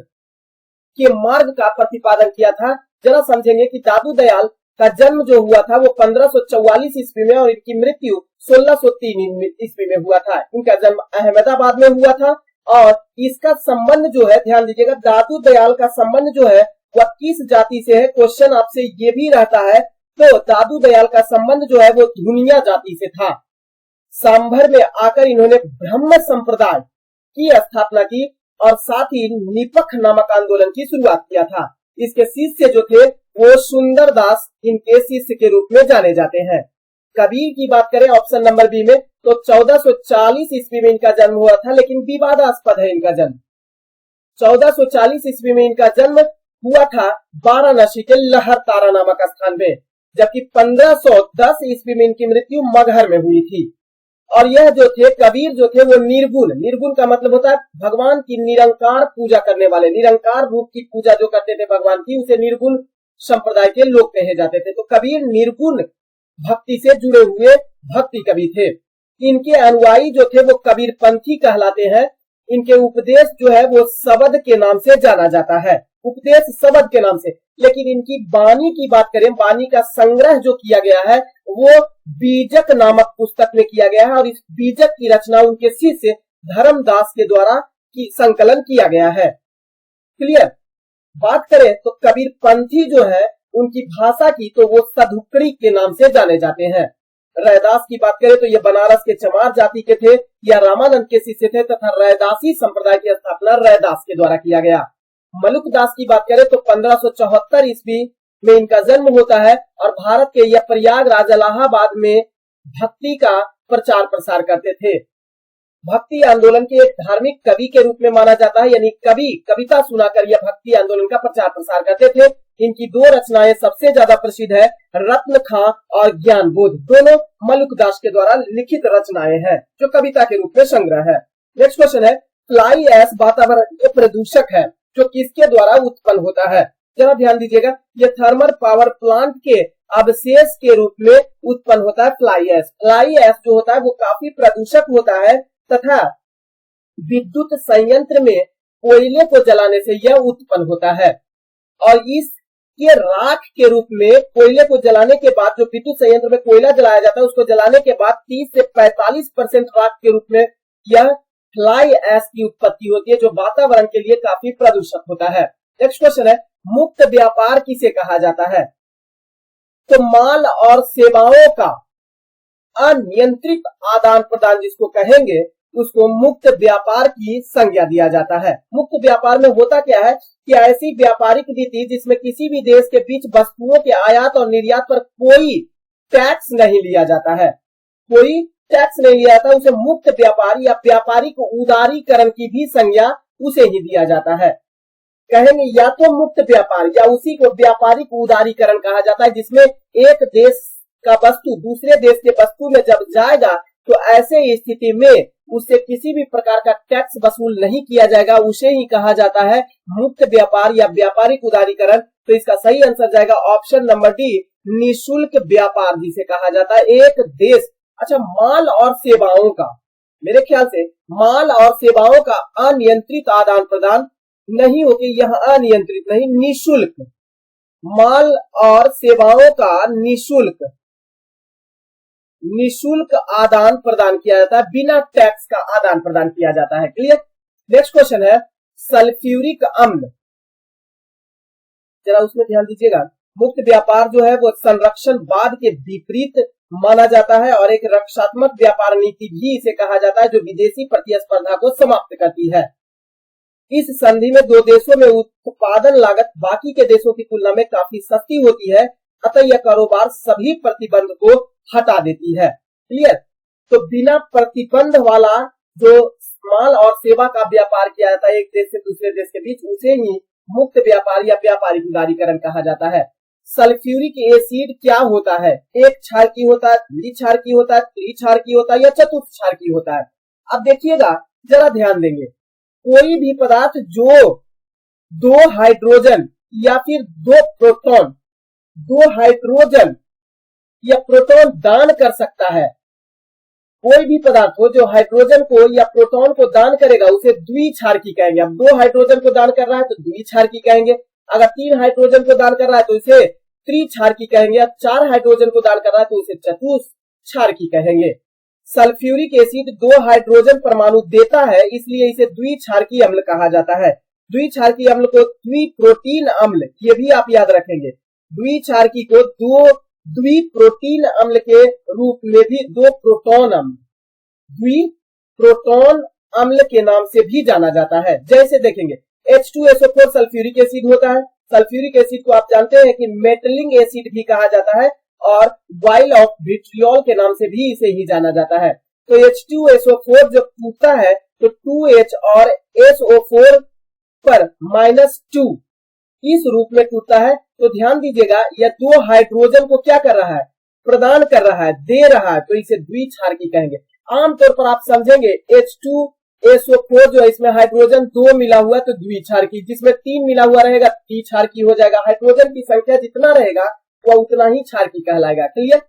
के मार्ग का प्रतिपादन किया था। जरा समझेंगे कि दादू दयाल का जन्म जो हुआ था वो 1544 ईस्वी में और इनकी मृत्यु 1603 ईस्वी में हुआ था। इनका जन्म अहमदाबाद में हुआ था और इसका संबंध जो है, ध्यान दीजिएगा, दादू दयाल का संबंध जो है वह किस जाति से है। क्वेश्चन आपसे ये भी रहता है। तो दादू दयाल का संबंध जो है वो धुनिया जाति से था। सांभर में आकर इन्होंने ब्रह्म संप्रदाय की स्थापना की और साथ ही निपक्ष नामक आंदोलन की शुरुआत किया था। इसके शिष्य जो थे वो सुंदर दास इनके शिष्य के रूप में जाने जाते हैं। कबीर की बात करें ऑप्शन नंबर बी में तो 1440 ईस्वी में इनका जन्म हुआ था, लेकिन विवादास्पद है इनका जन्म। 1440 ईस्वी में इनका जन्म हुआ था वाराणसी के लहर तारा नामक स्थान में, जबकि 1510 ईस्वी में इनकी मृत्यु मगहर में हुई थी। और यह जो थे कबीर जो थे वो निर्गुण, निर्गुण का मतलब होता है भगवान की निरंकार पूजा करने वाले, निरंकार रूप की पूजा जो करते थे भगवान की, उसे निर्गुण संप्रदाय के लोग कहे जाते थे। तो कबीर निर्गुण भक्ति से जुड़े हुए भक्ति कवि थे। इनके अनुयायी जो थे वो कबीर पंथी कहलाते हैं। इनके उपदेश जो है वो शब्द के नाम से जाना जाता है, उपदेश शब्द के नाम से। लेकिन इनकी वाणी की बात करें, वाणी का संग्रह जो किया गया है वो बीजक नामक पुस्तक में किया गया है और इस बीजक की रचना उनके शिष्य धर्मदास के द्वारा की संकलन किया गया है। क्लियर? बात करें तो कबीर पंथी जो है उनकी भाषा की तो वो सधुकड़ी के नाम से जाने जाते हैं। रैदास की बात करें तो ये बनारस के चमार जाति के थे या रामानंद के शिष्य थे तथा रैदासी संप्रदाय की स्थापना रैदास के द्वारा किया गया। मलुकदास की बात करें तो 1574 ईस्वी में इनका जन्म होता है और भारत के यह प्रयागराज इलाहाबाद में भक्ति का प्रचार प्रसार करते थे। भक्ति आंदोलन के एक धार्मिक कवि के रूप में माना जाता है, यानी कवि कविता सुनाकर यह भक्ति आंदोलन का प्रचार प्रसार करते थे। इनकी दो रचनाएं सबसे ज्यादा प्रसिद्ध है, रत्न खां और ज्ञान बोध, दोनों मलुकदास के द्वारा लिखित रचनाएं हैं जो कविता के रूप में संग्रह है। नेक्स्ट क्वेश्चन है, फ्लाई ऐश वातावरण के प्रदूषक है जो किसके द्वारा उत्पन्न होता है। जरा ध्यान दीजिएगा, ये थर्मल पावर प्लांट के अवशेष के रूप में उत्पन्न होता है फ्लाई ऐश। फ्लाई ऐश जो होता है वो काफी प्रदूषक होता है तथा विद्युत संयंत्र में कोयले को जलाने से यह उत्पन्न होता है और इसके राख के रूप में कोयले को जलाने के बाद जो विद्युत संयंत्र में कोयला जलाया जाता है उसको जलाने के बाद 30 से 45% राख के रूप में यह फ्लाई ऐश की उत्पत्ति होती है जो वातावरण के लिए काफी प्रदूषक होता है। नेक्स्ट क्वेश्चन है, मुक्त व्यापार किसे कहा जाता है। तो माल और सेवाओं का अनियंत्रित आदान प्रदान जिसको कहेंगे उसको मुक्त व्यापार की संज्ञा दिया जाता है। मुक्त व्यापार में होता क्या है कि ऐसी व्यापारिक नीति जिसमें किसी भी देश के बीच वस्तुओं के आयात और निर्यात पर कोई टैक्स नहीं लिया जाता है, कोई टैक्स नहीं लिया जाता, उसे मुक्त व्यापार या व्यापारिक उदारीकरण की भी संज्ञा उसे ही दिया जाता है। कहेंगे या तो मुक्त व्यापार या उसी को व्यापारिक उदारीकरण कहा जाता है जिसमें एक देश का वस्तु दूसरे देश के वस्तु में जब जाएगा तो ऐसे स्थिति में उससे किसी भी प्रकार का टैक्स वसूल नहीं किया जाएगा, उसे ही कहा जाता है मुक्त व्यापार या व्यापारिक उदारीकरण। तो इसका सही आंसर जाएगा ऑप्शन नंबर डी, निःशुल्क व्यापार जिसे कहा जाता है। एक देश, अच्छा, माल और सेवाओं का, मेरे ख्याल से माल और सेवाओं का अनियंत्रित आदान प्रदान नहीं होती, यह अनियंत्रित नहीं, निःशुल्क, माल और सेवाओं का निःशुल्क निशुल्क आदान प्रदान किया जाता है, बिना टैक्स का आदान प्रदान किया जाता है। क्लियर। नेक्स्ट क्वेश्चन है सल्फ्यूरिक अम्ल, जरा उसमें ध्यान दीजिएगा। मुक्त व्यापार जो है वो संरक्षणवाद के विपरीत माना जाता है और एक रक्षात्मक व्यापार नीति भी इसे कहा जाता है जो विदेशी प्रतिस्पर्धा को समाप्त करती है। इस संधि में दो देशों में उत्पादन लागत बाकी के देशों की तुलना में काफी सस्ती होती है, अतः यह कारोबार सभी प्रतिबंध को हटा देती है। क्लियर। तो बिना प्रतिबंध वाला जो माल और सेवा का व्यापार किया जाता है एक देश से दूसरे देश के बीच, उसे ही मुक्त व्यापार या व्यापारिक उदारीकरण कहा जाता है। सल्फ्यूरिक एसिड क्या होता है? एक क्षारकी होता है, द्विक्षारकी होता है, त्रिक्षारकी होता है या चतुर्थक्षारकी होता है? अब देखिएगा, जरा ध्यान देंगे, कोई भी पदार्थ जो दो हाइड्रोजन या फिर दो हाइड्रोजन या प्रोटॉन दान कर सकता है, कोई भी पदार्थ हो जो हाइड्रोजन को या प्रोटॉन को दान करेगा उसे द्विक्षारकी कहेंगे। अब दो हाइड्रोजन को दान कर रहा है तो द्विक्षारकी कहेंगे, अगर तीन हाइड्रोजन को दान कर रहा है तो इसे त्रिक्षारकी कहेंगे, अब चार हाइड्रोजन को दान कर रहा है तो इसे चतुर्थक्षारकी कहेंगे। सल्फ्यूरिक एसिड दो हाइड्रोजन परमाणु देता है, इसलिए इसे द्विक्षारकी अम्ल कहा जाता है। द्विक्षारकी अम्ल को द्विप्रोटीन अम्ल, ये भी आप याद रखेंगे, द्विक्षारकी को दो द्विप्रोटीन अम्ल के रूप में भी दो प्रोटॉन अम्ल, द्विप्रोटॉन अम्ल के नाम से भी जाना जाता है। जैसे देखेंगे H2SO4 सल्फ्यूरिक एसिड होता है। सल्फ्यूरिक एसिड को आप जानते हैं कि मेटलिंग एसिड भी कहा जाता है और वाइल ऑफ विट्रियोल के नाम से भी इसे ही जाना जाता है। तो H2SO4 जब टूटता है तो 2H और SO4 पर -2 इस रूप में टूटता है। तो ध्यान दीजिएगा, यह दो हाइड्रोजन को क्या कर रहा है? प्रदान कर रहा है, दे रहा है, तो इसे द्विक्षारकी कहेंगे। आमतौर पर आप समझेंगे H2SO4 जो है इसमें हाइड्रोजन दो मिला हुआ है तो द्विक्षारकी, जिसमें तीन मिला हुआ रहेगा त्रिक्षारकी हो जाएगा। हाइड्रोजन की संख्या जितना रहेगा वह उतना ही क्षारकी कहलाएगा। क्लियर।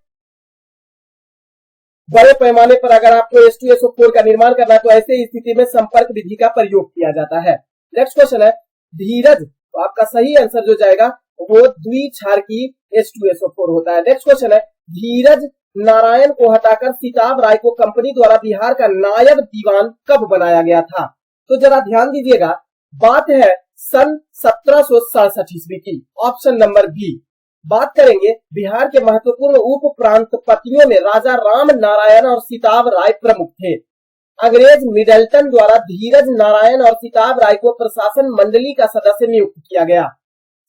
बड़े पैमाने पर अगर आपको H2SO4 का निर्माण करना है तो ऐसे स्थिति में संपर्क विधि का प्रयोग किया जाता है। नेक्स्ट क्वेश्चन है धीरज, तो आपका सही आंसर जो जाएगा वो द्विक्षारकी H2SO4 होता है। नेक्स्ट क्वेश्चन है धीरज नारायण को हटाकर सीताब राय को कंपनी द्वारा बिहार का नायब दीवान कब बनाया गया था? तो जरा ध्यान दीजिएगा, बात है सन 1767 ईस्वी की, ऑप्शन नंबर बी। बात करेंगे बिहार के महत्वपूर्ण उप प्रांतपतियों में राजा राम नारायण और सीताब राय प्रमुख थे। अंग्रेज मिडल्टन द्वारा धीरज नारायण और सीताब राय को प्रशासन मंडली का सदस्य नियुक्त किया गया।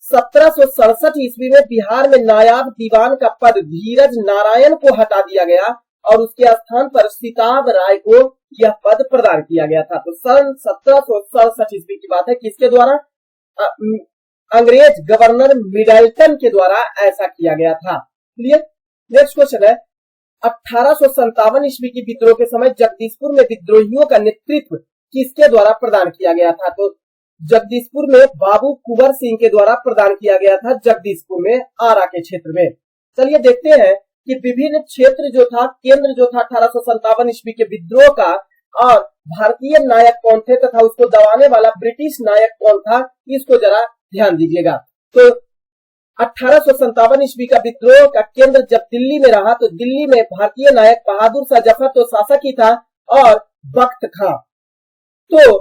1767 ईस्वी में बिहार में नायाब दीवान का पद धीरज नारायण को हटा दिया गया और उसके स्थान पर सीताब राय को यह पद प्रदान किया गया था। तो सन 1767 ईस्वी की बात है, किसके द्वारा? अंग्रेज गवर्नर मिडल्टन के द्वारा ऐसा किया गया था। क्लियर। नेक्स्ट क्वेश्चन है 1857 ईस्वी की विद्रोह के समय जगदीशपुर में विद्रोहियों का नेतृत्व किसके द्वारा प्रदान किया गया था? तो जगदीशपुर में बाबू कुंवर सिंह के द्वारा प्रदान किया गया था, जगदीशपुर में, आरा के क्षेत्र में। चलिए देखते हैं कि विभिन्न क्षेत्र जो था, केंद्र जो था 1857 ईस्वी के विद्रोह का, और भारतीय नायक कौन थे तथा उसको दबाने वाला ब्रिटिश नायक कौन था, इसको जरा ध्यान दीजिएगा। तो 1857 ईस्वी का विद्रोह का केंद्र जब दिल्ली में रहा तो दिल्ली में भारतीय नायक बहादुर शाह जफर तो शासक ही था और बख्त खां तो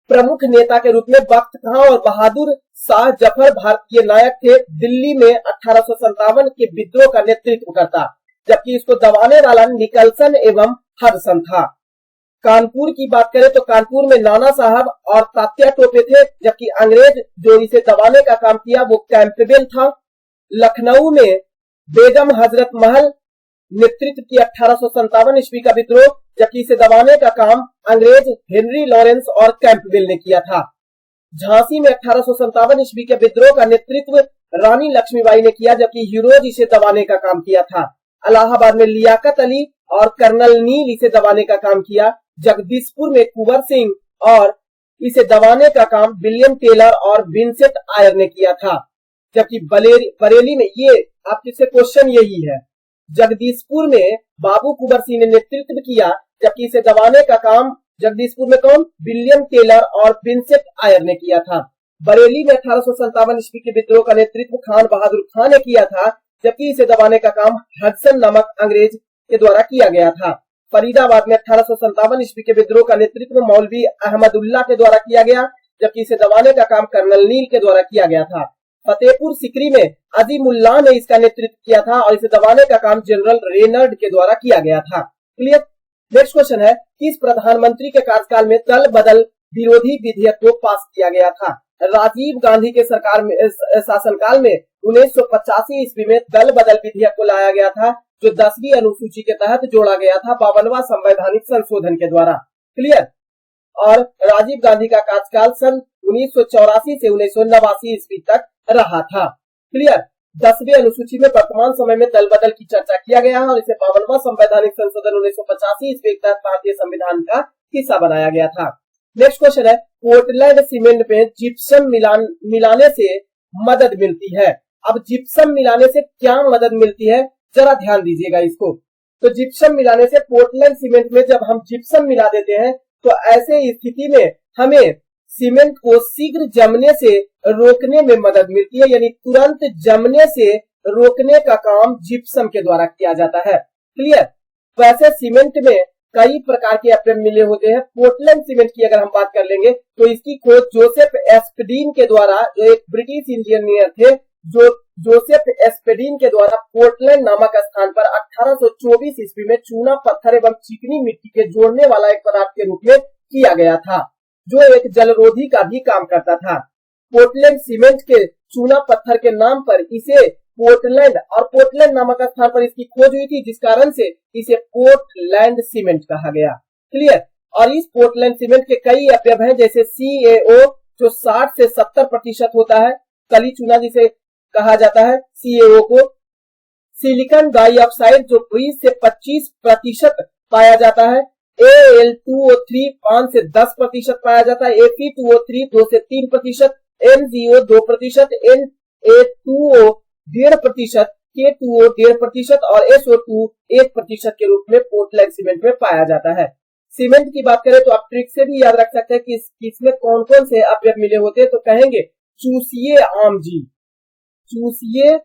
प्रमुख नेता के रूप में बख्त खां और बहादुर शाह जफर भारतीय नायक थे। दिल्ली में 1857 के विद्रोह का नेतृत्व करता, जबकि इसको दबाने वाला निकलसन एवं हडसन था। कानपुर की बात करें तो कानपुर में नाना साहब और तात्या टोपे थे, जबकि अंग्रेज जो इसे दबाने का काम किया वो कैंपबेल था। लखनऊ में बेगम हजरत महल नेतृत्व की 1857 ईस्वी का विद्रोह, जबकि इसे दबाने का काम अंग्रेज हेनरी लॉरेंस और कैंपबेल ने किया था। झांसी में 1857 ईस्वी के विद्रोह का नेतृत्व रानी लक्ष्मीबाई ने किया, जबकि हीरोज इसे दबाने का काम किया था। इलाहाबाद में लियाकत अली और कर्नल नील इसे दबाने का काम किया। जगदीशपुर में कुंवर सिंह और इसे दबाने का काम विलियम टेलर और विंसेंट आयर ने किया था। जबकि बरेली में, ये आपके से क्वेश्चन यही है, जगदीशपुर में बाबू कुंवर सिंह ने नेतृत्व किया, जबकि इसे दबाने का काम जगदीशपुर में कौन? विलियम टेलर और विंसेंट आयर ने किया था। बरेली में 1857 ईस्वी के विद्रोह का नेतृत्व खान बहादुर खान ने किया था, जबकि इसे दबाने का काम हडसन नामक अंग्रेज के द्वारा किया गया था। फरीदाबाद में 1857 ईस्वी के विद्रोह का नेतृत्व मौलवी अहमदुल्लाह के द्वारा किया गया, जबकि इसे दबाने का काम कर्नल नील के द्वारा किया गया था। फतेहपुर सिकरी में अजीमुल्लाह ने इसका नेतृत्व किया था और इसे दबाने का काम जनरल रेनर्ड के द्वारा किया गया था। क्लियर। नेक्स्ट क्वेश्चन है, किस प्रधानमंत्री के कार्यकाल में दल बदल विरोधी विधेयक को पास किया गया था? राजीव गांधी के सरकार में शासनकाल में 1985 ईस्वी में दल बदल विधेयक को लाया गया था, जो 10वीं अनुसूची के तहत जोड़ा गया था 52वां संवैधानिक संशोधन के द्वारा। क्लियर। और राजीव गांधी का कार्यकाल सन 1984 से 1989 ईस्वी तक रहा था। क्लियर। 10वीं अनुसूची में वर्तमान समय में दल बदल की चर्चा किया गया है और इसे 52वां संवैधानिक संशोधन 1985 ईस्वी के तहत भारतीय संविधान का हिस्सा बनाया गया था। नेक्स्ट क्वेश्चन है, पोर्टलैंड सीमेंट में जिप्सम मिलाने से मदद मिलती है। अब जिप्सम मिलाने से क्या मदद मिलती है, जरा ध्यान दीजिएगा इसको। तो जिप्सम मिलाने से, पोर्टलैंड सीमेंट में जब हम जिप्सम मिला देते हैं तो ऐसे स्थिति में हमें सीमेंट को शीघ्र जमने से रोकने में मदद मिलती है, यानी तुरंत जमने से रोकने का काम जिप्सम के द्वारा किया जाता है। क्लियर। वैसे सीमेंट में कई प्रकार के एप्रम मिले होते हैं। पोर्टलैंड सीमेंट की अगर हम बात कर लेंगे तो इसकी खोज जोसेफ एस्पडीन के द्वारा, जो एक ब्रिटिश इंजीनियर थे, जोसेफ एस्पडीन के द्वारा पोर्टलैंड नामक स्थान पर 1824 ईस्वी में चूना पत्थर एवं चिकनी मिट्टी के जोड़ने वाला एक पदार्थ के रूप में किया गया था, जो एक जलरोधी का भी काम करता था। पोर्टलैंड सीमेंट के चूना पत्थर के नाम पर इसे पोर्टलैंड और पोर्टलैंड नामक स्थान पर इसकी खोज हुई थी, जिस कारण से इसे पोर्टलैंड सीमेंट कहा गया। क्लियर। और इस पोर्टलैंड सीमेंट के कई अवयव हैं, जैसे CaO जो 60 से 70% होता है, कली चूना जिसे कहा जाता है CaO को, सिलिकॉन डाइऑक्साइड जो 20 से 25% पाया जाता है, Al2O3 5 से 10% पाया जाता है, Fe2O3 2 से 3%, MgO 2%, Na2O 1.5%, K2O 1.5% और SO2 1% के रूप में पोर्टलैंड सीमेंट में पाया जाता है। सीमेंट की बात करें तो आप ट्रिक से भी याद रख सकते हैं कि इसमें कौन कौन से अवयव मिले होते हैं। तो कहेंगे चूसिए आम जी, चूसिए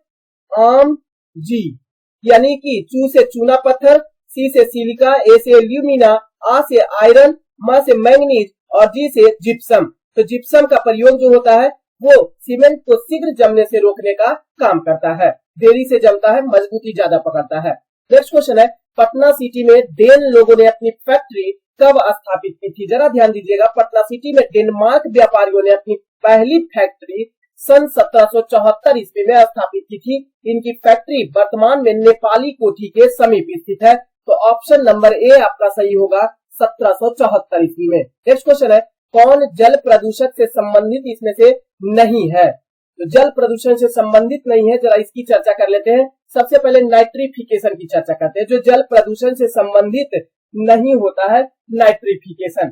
आम जी, यानी कि चू से चूना पत्थर, सी से सिलिका, ए से एल्यूमिना, आ से आयरन, म से मैंगनीज और जी से जिप्सम। तो जिप्सम का प्रयोग जो होता है वो सीमेंट को शीघ्र जमने से रोकने का काम करता है, देरी से जमता है, मजबूती ज्यादा पकड़ता है। नेक्स्ट क्वेश्चन है, पटना सिटी में डेन लोगों ने अपनी फैक्ट्री कब स्थापित की थी? जरा ध्यान दीजिएगा। पटना सिटी में डेनमार्क व्यापारियों ने अपनी पहली फैक्ट्री सन 1774 ईस्वी में स्थापित की थी। इनकी फैक्ट्री वर्तमान में नेपाली कोठी के समीप स्थित है। तो ऑप्शन नंबर ए आपका सही होगा, 1774 ईस्वी में। नेक्स्ट क्वेश्चन है, कौन जल प्रदूषण से संबंधित इसमें से नहीं है? तो जल प्रदूषण से संबंधित नहीं है, जरा इसकी चर्चा कर लेते हैं। सबसे पहले नाइट्रिफिकेशन की चर्चा करते हैं। जो जल प्रदूषण से संबंधित नहीं होता है, नाइट्रिफिकेशन।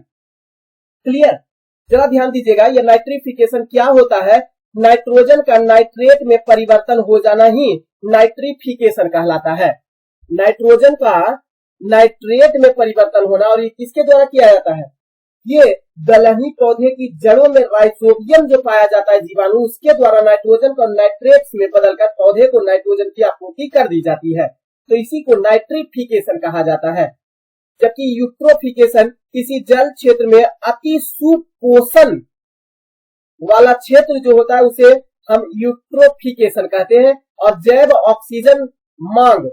क्लियर। जरा ध्यान दीजिएगा, ये नाइट्रिफिकेशन क्या होता है? नाइट्रोजन का नाइट्रेट में परिवर्तन हो जाना ही नाइट्रिफिकेशन कहलाता है। नाइट्रोजन का नाइट्रेट में परिवर्तन होना, और ये किसके द्वारा किया जाता है? ये दलहनी पौधे की जड़ों में राइजोबियम जो पाया जाता है जीवाणु, उसके द्वारा नाइट्रोजन को नाइट्रेट्स में बदलकर पौधे को नाइट्रोजन की आपूर्ति कर दी जाती है। तो इसी को नाइट्रिफिकेशन कहा जाता है। जबकि यूट्रोफिकेशन किसी जल क्षेत्र में अति सुपोषण वाला क्षेत्र जो होता है उसे हम यूट्रोफिकेशन कहते हैं। और जैव ऑक्सीजन मांग,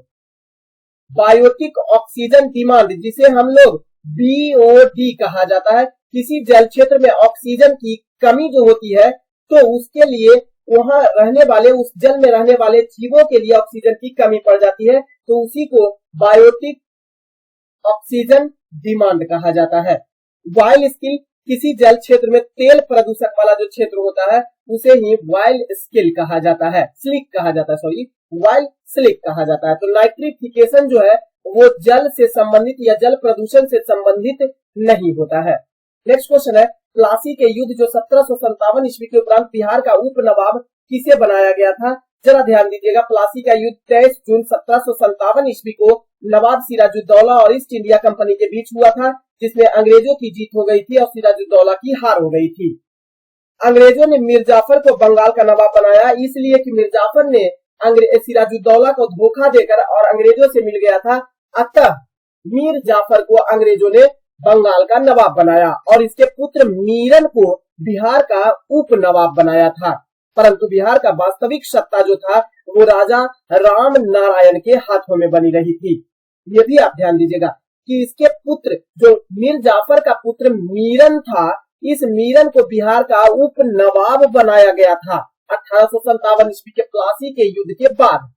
बायोटिक ऑक्सीजन डिमांड, जिसे हम लोग BOD कहा जाता है, किसी जल क्षेत्र में ऑक्सीजन की कमी जो होती है तो उसके लिए वहां रहने वाले, उस जल में रहने वाले जीवों के लिए ऑक्सीजन की कमी पड़ जाती है, तो उसी को बायोटिक ऑक्सीजन डिमांड कहा जाता है। वाइल स्किल, किसी जल क्षेत्र में तेल प्रदूषक वाला जो क्षेत्र होता है उसे ही वाइल स्किल कहा जाता है, स्लिक कहा जाता है, सॉरी वाइल स्लिक कहा जाता है। तो नाइट्रिफिकेशन जो है वो जल से संबंधित या जल प्रदूषण से संबंधित नहीं होता है। नेक्स्ट क्वेश्चन है, प्लासी के युद्ध जो 1757 ईस्वी के उपरांत बिहार का उप नवाब किसे बनाया गया था? जरा ध्यान दीजिएगा। प्लासी का युद्ध 23 जून 1757 ईस्वी को नवाब सिराजुद्दौला और ईस्ट इंडिया कंपनी के बीच हुआ था, जिसमें अंग्रेजों की जीत हो गई थी और सिराजुद्दौला की हार हो गई थी। अंग्रेजों ने मीर जाफर को बंगाल का नवाब बनाया, इसलिए कि मीर जाफर ने सिराजुद्दौला को धोखा देकर और अंग्रेजों से मिल गया था। अतः मीर जाफर को अंग्रेजों ने बंगाल का नवाब बनाया और इसके पुत्र मीरन को बिहार का उप नवाब बनाया था। परंतु बिहार का वास्तविक सत्ता जो था वो राजा राम नारायण के हाथों में बनी रही थी। ये भी आप ध्यान दीजिएगा कि इसके पुत्र जो मीर जाफर का पुत्र मीरन था, इस मीरन को बिहार का उप नवाब बनाया गया था 1857 ईस्वी के प्लासी के युद्ध के बाद।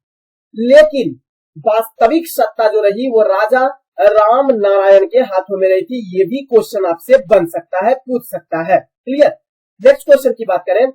लेकिन वास्तविक सत्ता जो रही वो राजा राम नारायण के हाथों में रही थी। ये भी क्वेश्चन आपसे बन सकता है, पूछ सकता है। क्लियर। नेक्स्ट क्वेश्चन की बात करें,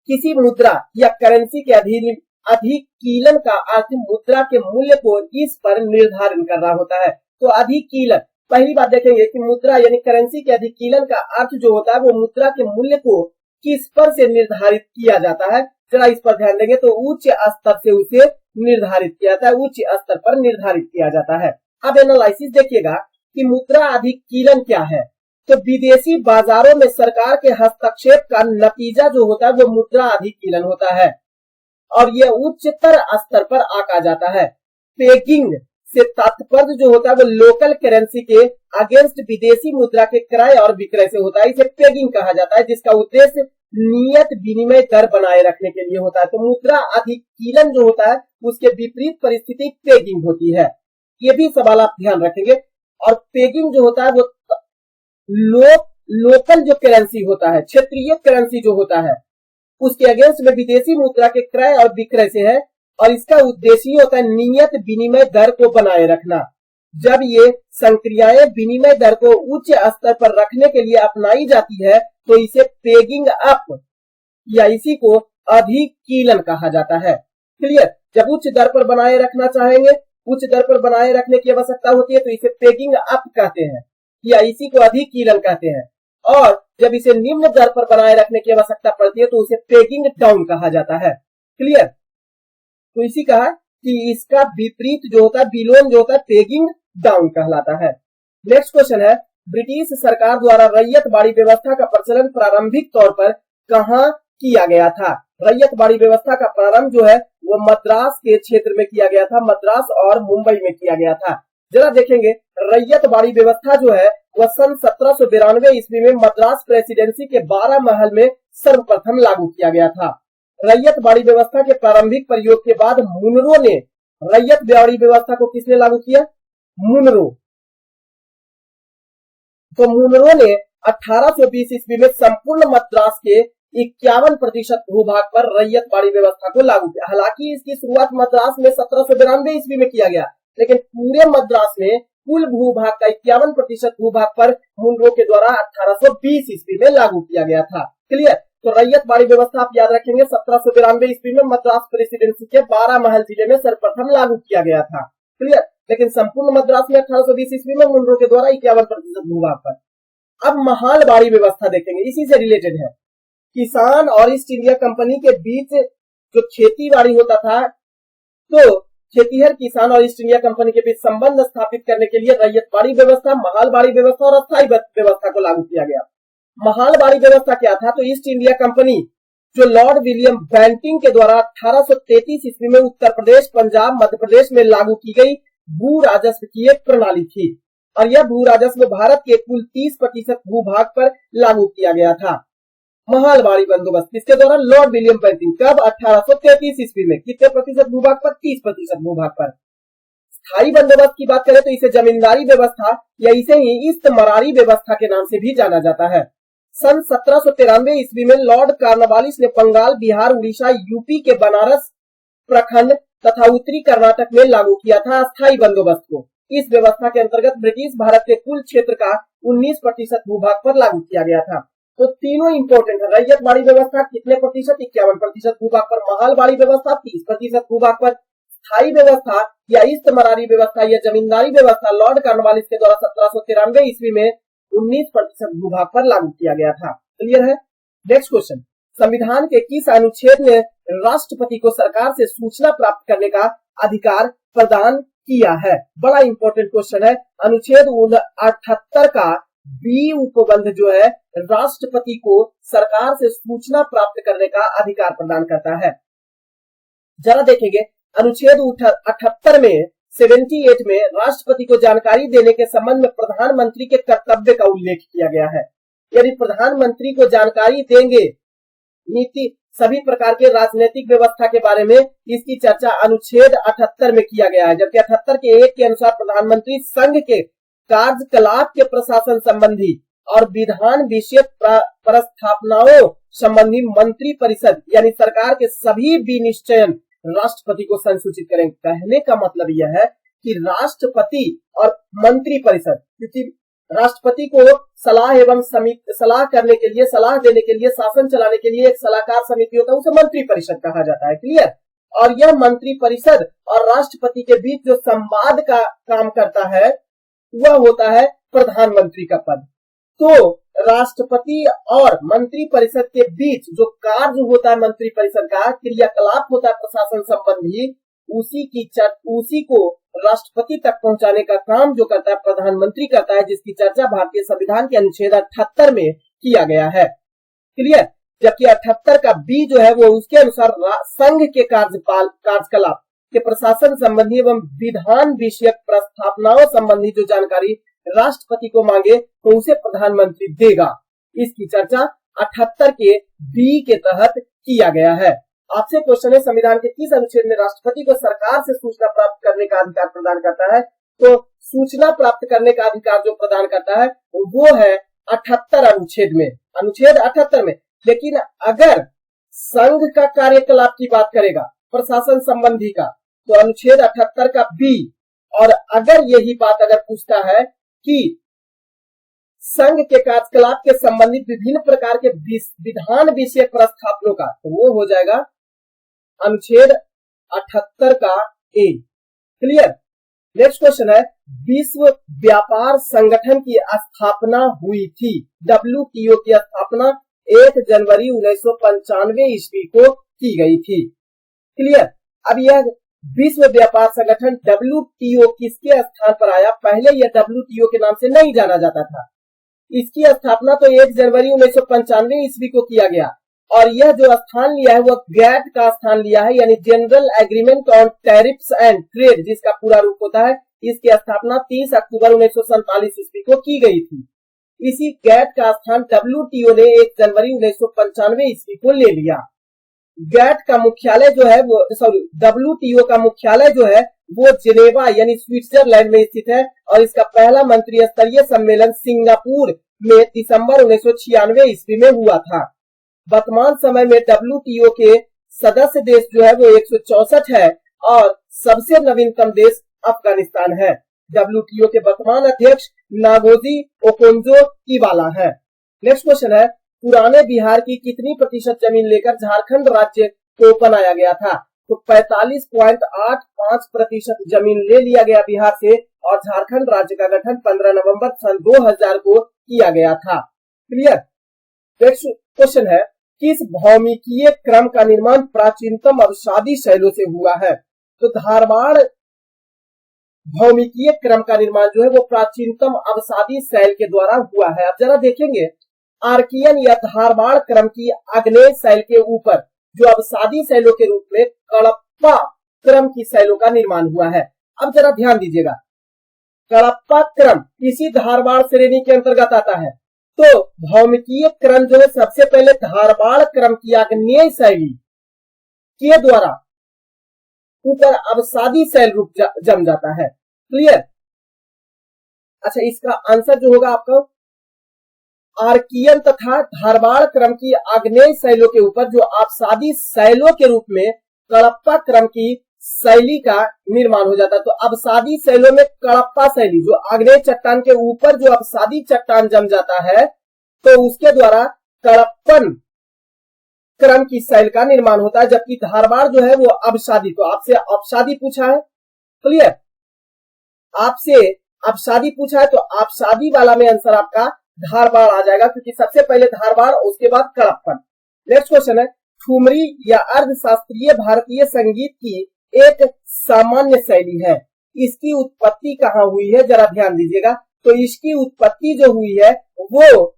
किसी मुद्रा या करेंसी के अधिकीलन का अर्थ मुद्रा के मूल्य को इस पर निर्धारण करना होता है। तो अधिकीलन, पहली बात देखेंगे कि मुद्रा यानी करेंसी के अधिकीलन का अर्थ जो होता है वो मुद्रा के मूल्य को किस पर से निर्धारित किया जाता है। जरा इस पर ध्यान देंगे तो उच्च स्तर से उसे निर्धारित किया जाता है, उच्च स्तर पर निर्धारित किया जाता है। अब एनालिसिस देखिएगा कि मुद्रा अधिकीलन क्या है। तो विदेशी बाजारों में सरकार के हस्तक्षेप का नतीजा जो होता है वो मुद्रा अधिकीलन होता है और यह उच्चतर स्तर पर आका जाता है। पेगिंग से तात्पर्य जो होता है वो लोकल करेंसी के अगेंस्ट विदेशी मुद्रा के क्रय और विक्रय से होता है। इसे पेगिंग कहा जाता है, जिसका उद्देश्य नियत विनिमय दर बनाए रखने के लिए होता है। तो मुद्रा अधिकीलन जो होता है उसके विपरीत परिस्थिति पेगिंग होती है। ये भी सवाल आप ध्यान रखेंगे। और पेगिंग जो होता है वो लोकल जो करेंसी होता है, क्षेत्रीय करेंसी जो होता है उसके अगेंस्ट में विदेशी मुद्रा के क्रय और विक्रय से है और इसका उद्देश्य होता है नियत विनिमय दर को बनाए रखना। जब ये संक्रियाएं विनिमय दर को उच्च स्तर पर रखने के लिए अपनाई जाती है तो इसे पेगिंग अप या इसी को अधिकीलन कहा जाता है। क्लियर। जब उच्च दर पर बनाए रखना चाहेंगे, उच्च दर पर बनाए रखने की आवश्यकता होती है तो इसे पेगिंग अप कहते हैं या इसी को अधिकीलन कहते हैं। और जब इसे निम्न दर पर बनाए रखने की आवश्यकता पड़ती है तो उसे पेगिंग डाउन कहा जाता है। क्लियर। तो इसी कहा कि इसका विपरीत जो होता है, विलोम जो होता है, पेगिंग डाउन कहलाता है। नेक्स्ट क्वेश्चन है, ब्रिटिश सरकार द्वारा रैयतबाड़ी व्यवस्था का प्रचलन प्रारंभिक तौर पर कहां किया गया था। रैयतबाड़ी व्यवस्था का प्रारंभ जो है वो मद्रास के क्षेत्र में किया गया था, मद्रास और मुंबई में किया गया था। जरा देखेंगे, रैयतबाड़ी व्यवस्था जो है वह सन 1792 ईस्वी में मद्रास प्रेसिडेंसी के 12 महल में सर्वप्रथम लागू किया गया था। रैयतबाड़ी व्यवस्था के प्रारंभिक प्रयोग के बाद मुनरो ने रैयतबाड़ी व्यवस्था को किसने लागू किया? मुनरो। तो मुनरो ने 1820 ईस्वी में संपूर्ण मद्रास के 51% भूभाग पर रैयतबाड़ी व्यवस्था को लागू किया। हालांकि इसकी शुरुआत मद्रास में 1792 ईस्वी में किया गया, लेकिन पूरे मद्रास में कुल भूभाग का 51% भूभाग पर मुनरो के द्वारा 1820 ईस्वी में लागू किया गया था। क्लियर। तो रैयतबाड़ी व्यवस्था आप याद रखेंगे 1792 ईस्वी में मद्रास प्रेसिडेंसी के 12 महल जिले में सर्वप्रथम लागू किया गया था। क्लियर। लेकिन संपूर्ण मद्रास में 1820 ईस्वी में मुनरो के द्वारा 51% भूभाग पर। अब महालबाड़ी व्यवस्था देखेंगे, इसी से रिलेटेड है। किसान और ईस्ट इंडिया कंपनी के बीच जो खेतीबाड़ी होता था, तो खेतीहर किसान और ईस्ट इंडिया कंपनी के बीच संबंध स्थापित करने के लिए रैयतबाड़ी व्यवस्था, महालबाड़ी व्यवस्था और अस्थायी व्यवस्था को लागू किया गया। महालबाड़ी व्यवस्था क्या था? तो ईस्ट इंडिया कंपनी जो लॉर्ड विलियम बेंटिंग के द्वारा 1833 ईस्वी में उत्तर प्रदेश, पंजाब, मध्य प्रदेश में लागू की गई भू राजस्व की एक प्रणाली थी और यह भू राजस्व भारत के कुल 30% भूभाग पर लागू किया गया था। महालबाड़ी बंदोबस्त किसके द्वारा? Lord William Bentinck. कब? 1833 ईस्वी में। कितने प्रतिशत भूभाग पर? 30% भूभाग पर। स्थायी बंदोबस्त की बात करें तो इसे जमींदारी व्यवस्था या इसे ही इस्तमरारी व्यवस्था के नाम से भी जाना जाता है। सन 1793 ईस्वी में लॉर्ड कॉर्नवालिस ने बंगाल, बिहार, उड़ीसा, यूपी के बनारस प्रखंड तथा उत्तरी कर्नाटक में लागू किया था अस्थायी बंदोबस्त को। इस व्यवस्था के अंतर्गत ब्रिटिश भारत के कुल क्षेत्र का 19% भूभाग पर लागू किया गया था। तो तीनों इंपॉर्टेंट है। रैयतबाड़ी व्यवस्था कितने प्रतिशत? 51% भूभाग पर। महालबाड़ी व्यवस्था 30% भूभाग पर। स्थायी व्यवस्था या इस्तमरारी व्यवस्था या जमींदारी व्यवस्था लॉर्ड कॉर्नवालिस के द्वारा 1793 ईस्वी में 19% भूभाग पर लागू किया गया था। क्लियर है। नेक्स्ट क्वेश्चन, संविधान के किस अनुच्छेद ने राष्ट्रपति को सरकार से सूचना प्राप्त करने का अधिकार प्रदान किया है? बड़ा इंपॉर्टेंट क्वेश्चन है। अनुच्छेद 78 का बी उपबंध जो है राष्ट्रपति को सरकार से सूचना प्राप्त करने का अधिकार प्रदान करता है। जरा देखेंगे अनुच्छेद 78 में 78 में राष्ट्रपति को जानकारी देने के संबंध में प्रधानमंत्री के कर्तव्य का उल्लेख किया गया है। यदि प्रधानमंत्री को जानकारी देंगे नीति सभी प्रकार के राजनीतिक व्यवस्था के बारे में, इसकी चर्चा अनुच्छेद 78 में किया गया है। जबकि 78 के 1 के अनुसार प्रधानमंत्री संघ के कार्यकलाप के प्रशासन संबंधी और विधान विषयक प्रस्थापनाओं संबंधी मंत्री परिषद यानी सरकार के सभी विनिश्चयन राष्ट्रपति को संसूचित करेंगे। कहने का मतलब यह है कि राष्ट्रपति और मंत्री परिषद, क्योंकि राष्ट्रपति को सलाह एवं सलाह करने के लिए, सलाह देने के लिए, शासन चलाने के लिए एक सलाहकार समिति होता है, उसे मंत्री परिषद कहा जाता है। क्लियर। और यह मंत्री परिषद और राष्ट्रपति के बीच जो संवाद का काम करता है वह होता है प्रधानमंत्री का पद। तो राष्ट्रपति और मंत्री परिषद के बीच जो कार्य होता है, मंत्री परिषद का क्रियाकलाप होता है प्रशासन संबंधी, उसी को राष्ट्रपति तक पहुंचाने का काम जो करता है प्रधानमंत्री करता है, जिसकी चर्चा भारतीय संविधान के अनुच्छेद 78 में किया गया है। क्लियर। जबकि 78 का बी जो है वो उसके अनुसार संघ के कार्यकलाप के प्रशासन संबंधी एवं विधान विषयक प्रस्थापनाओं संबंधी जो जानकारी राष्ट्रपति को मांगे तो उसे प्रधानमंत्री देगा। इसकी चर्चा 78 के बी के तहत किया गया है। आपसे क्वेश्चन है, संविधान के किस अनुच्छेद में राष्ट्रपति को सरकार से सूचना प्राप्त करने का अधिकार प्रदान करता है? तो सूचना प्राप्त करने का अधिकार जो प्रदान करता है वो है 78 अनुच्छेद में, अनुच्छेद 78 में। लेकिन अगर संघ का कार्यकलाप की बात करेगा प्रशासन संबंधी का, तो अनुच्छेद 78 का बी। और अगर यही बात अगर पूछता है कि संघ के कार्यकलाप के संबंधित विभिन्न प्रकार के विधान विषय प्रस्थापनों का, तो वो हो जाएगा अनुच्छेड 78 का ए। क्लियर। नेक्स्ट क्वेश्चन है, विश्व व्यापार संगठन की स्थापना हुई थी। WTO की स्थापना 1 जनवरी 1995 ईस्वी को की गई थी। क्लियर। अब यह विश्व व्यापार संगठन WTO किसके स्थान पर आया? पहले यह WTO के नाम से नहीं जाना जाता था। इसकी स्थापना तो 1 जनवरी 1995 ईस्वी को किया गया और यह जो स्थान लिया है वह गैट का स्थान लिया है, यानी general agreement on tariffs and trade, जिसका पूरा रूप होता है। इसकी स्थापना 30 अक्टूबर 1947 ईस्वी को की गई थी। इसी गैट का स्थान WTO ने 1 जनवरी 1995 ईस्वी को ले लिया। गैट का मुख्यालय जो है वो WTO का मुख्यालय जो है वो जिनेवा यानी स्विट्जरलैंड में स्थित है और इसका पहला मंत्री स्तरीय सम्मेलन सिंगापुर में दिसंबर 1996 ईस्वी में हुआ था। वर्तमान समय में WTO के सदस्य देश जो है वो 164 है और सबसे नवीनतम देश अफगानिस्तान है। WTO के वर्तमान अध्यक्ष नागोजी ओकोंजो-इवाला है। नेक्स्ट क्वेश्चन है, पुराने बिहार की कितनी प्रतिशत जमीन लेकर झारखंड राज्य को बनाया गया था? तो 45.85% जमीन ले लिया गया बिहार से और झारखंड राज्य का गठन 15 नवंबर सन 2000 को किया गया था। क्लियर। नेक्स्ट क्वेश्चन है, किस भौमिकीय क्रम का निर्माण प्राचीनतम अवसादी शैलों से हुआ है? तो धारवाड़ भौमिकीय क्रम का निर्माण जो है वो प्राचीनतम अवसादी शैल के द्वारा हुआ है। अब जरा देखेंगे, आर्कियन या धारवाड़ क्रम की आग्नेय शैल के ऊपर जो अवसादी शैलों के रूप में कड़प्पा क्रम की शैलों का निर्माण हुआ है। अब जरा ध्यान दीजिएगा, कड़प्पा क्रम इसी धारवाड़ श्रेणी के अंतर्गत आता है। तो भौमिकीय क्रम जो है सबसे पहले धारवाड़ क्रम की आग्नेय शैली के द्वारा ऊपर अवसादी शैल रूप जम जाता है। क्लियर। अच्छा, इसका आंसर जो होगा आपका आर्कियन तथा धारवाड़ क्रम की आग्नेय शैलों के ऊपर जो अवसादी शैलों के रूप में कड़प्पा क्रम की शैली का निर्माण हो जाता है। तो अवसादी शैलों में कड़प्पा शैली जो आग्नेय चट्टान के ऊपर जो अवसादी चट्टान जम जाता है तो उसके द्वारा कड़प्पन क्रम की शैल का निर्माण होता है, जबकि धारवाड़ जो है वो अवसादी। तो आपसे अवसादी पूछा है। क्लियर। आपसे अवसादी पूछा है तो अवसादी वाला में आंसर आपका धारवाड़ आ जाएगा, क्योंकि सबसे पहले धारवाड़ उसके बाद कड़प्पन। नेक्स्ट क्वेश्चन है, ठुमरी या अर्धशास्त्रीय भारतीय संगीत की एक सामान्य शैली है। इसकी उत्पत्ति कहाँ हुई है? जरा ध्यान दीजिएगा। तो इसकी उत्पत्ति जो हुई है वो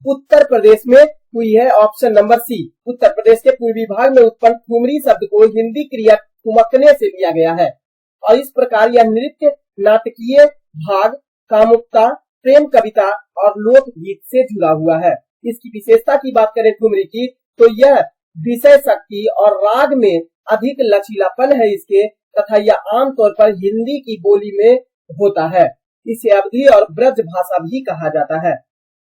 उत्तर प्रदेश में हुई है option number C. Uttar Pradesh के पूर्वी भाग में उत्पन्न ठुमरी शब्द को हिंदी क्रिया ठुमकने से लिया गया है और इस प्रकार यह नृत्य, नाटकीय भाग, कामुकता, प्रेम कविता और लोकगीत से जुड़ा हुआ है। इसकी विशेषता की बात करें ठुमरी की, तो यह विषय शक्ति और राग में अधिक लचीलापन है इसके, तथा यह आमतौर पर हिंदी की बोली में होता है। इसे अवधी और ब्रज भाषा भी कहा जाता है।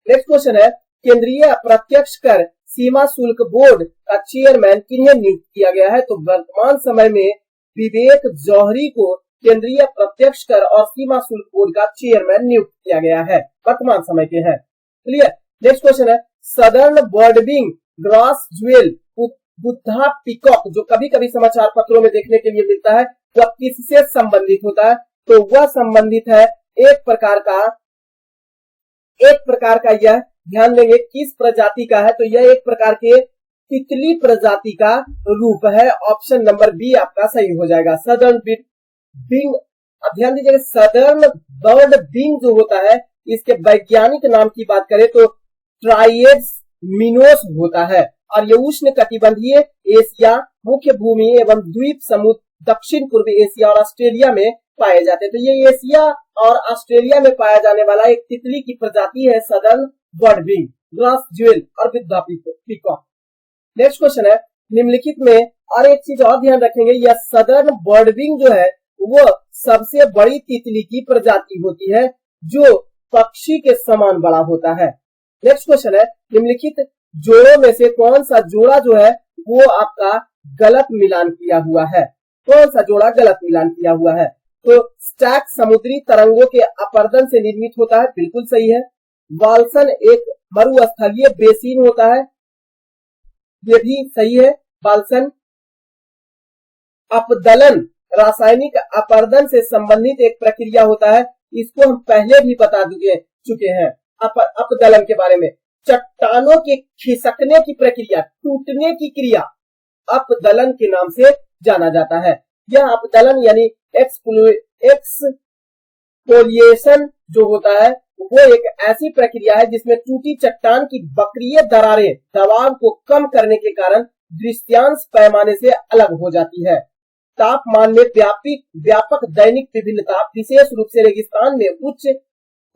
नेक्स्ट क्वेश्चन है, केंद्रीय अप्रत्यक्ष कर सीमा शुल्क बोर्ड का चेयरमैन किन्हें नियुक्त किया गया है? तो वर्तमान समय में विवेक जौहरी को केंद्रीय प्रत्यक्ष कर और सीमा शुल्क बोर्ड का चेयरमैन नियुक्त किया गया है, वर्तमान समय के हैं। क्लियर। नेक्स्ट क्वेश्चन है, southern birdwing grass jewel Buddha peacock जो कभी कभी समाचार पत्रों में देखने के लिए मिलता है, वह किससे संबंधित होता है? तो वह संबंधित है एक प्रकार का यह ध्यान देंगे किस प्रजाति का है, तो यह एक प्रकार के तितली प्रजाति का रूप है। ऑप्शन नंबर बी आपका सही हो जाएगा। सदर्न बिंग, ध्यान दीजिएगा, सदर्न बर्ड बिंग जो होता है इसके वैज्ञानिक नाम की बात करें तो ट्राइएड्स मिनोस होता है और ये उष्ण कटिबंधीय एशिया, मुख्य भूमि एवं द्वीप समूह दक्षिण पूर्व एशिया और ऑस्ट्रेलिया में पाए जाते हैं। तो ये एशिया और ऑस्ट्रेलिया में पाया जाने वाला एक तितली की प्रजाति है सदर्न बर्डविंग, ग्रास ज्वेल और बुद्धा पीकॉक। नेक्स्ट क्वेश्चन है, निम्नलिखित में और एक चीज और ध्यान रखेंगे, यह सदर्न बर्डविंग जो है वो सबसे बड़ी तितली की प्रजाति होती है जो पक्षी के समान बड़ा होता है। नेक्स्ट क्वेश्चन है, निम्नलिखित जोड़ों में से कौन सा जोड़ा जो है वो आपका गलत मिलान किया हुआ है? कौन सा जोड़ा गलत मिलान किया हुआ है? तो स्टैक समुद्री तरंगों के अपर्दन से निर्मित होता है, बिल्कुल सही है। वाल्सन एक मरुस्थलीय बेसिन होता है, ये भी सही है। वाल्सन अपदलन रासायनिक अपर्दन से संबंधित एक प्रक्रिया होता है, इसको हम पहले भी बता चुके हैं अपदलन के बारे में। चट्टानों के खिसकने की प्रक्रिया, टूटने की क्रिया अपदलन के नाम से जाना जाता है। यह अपदलन यानी एक्सफोलिएशन जो होता है वो एक ऐसी प्रक्रिया है जिसमें टूटी चट्टान की वक्रीय दरारें दबाव को कम करने के कारण दृश्यांश पैमाने से अलग हो जाती है। तापमान में व्यापक दैनिक विभिन्नता, विशेष रूप से रेगिस्तान में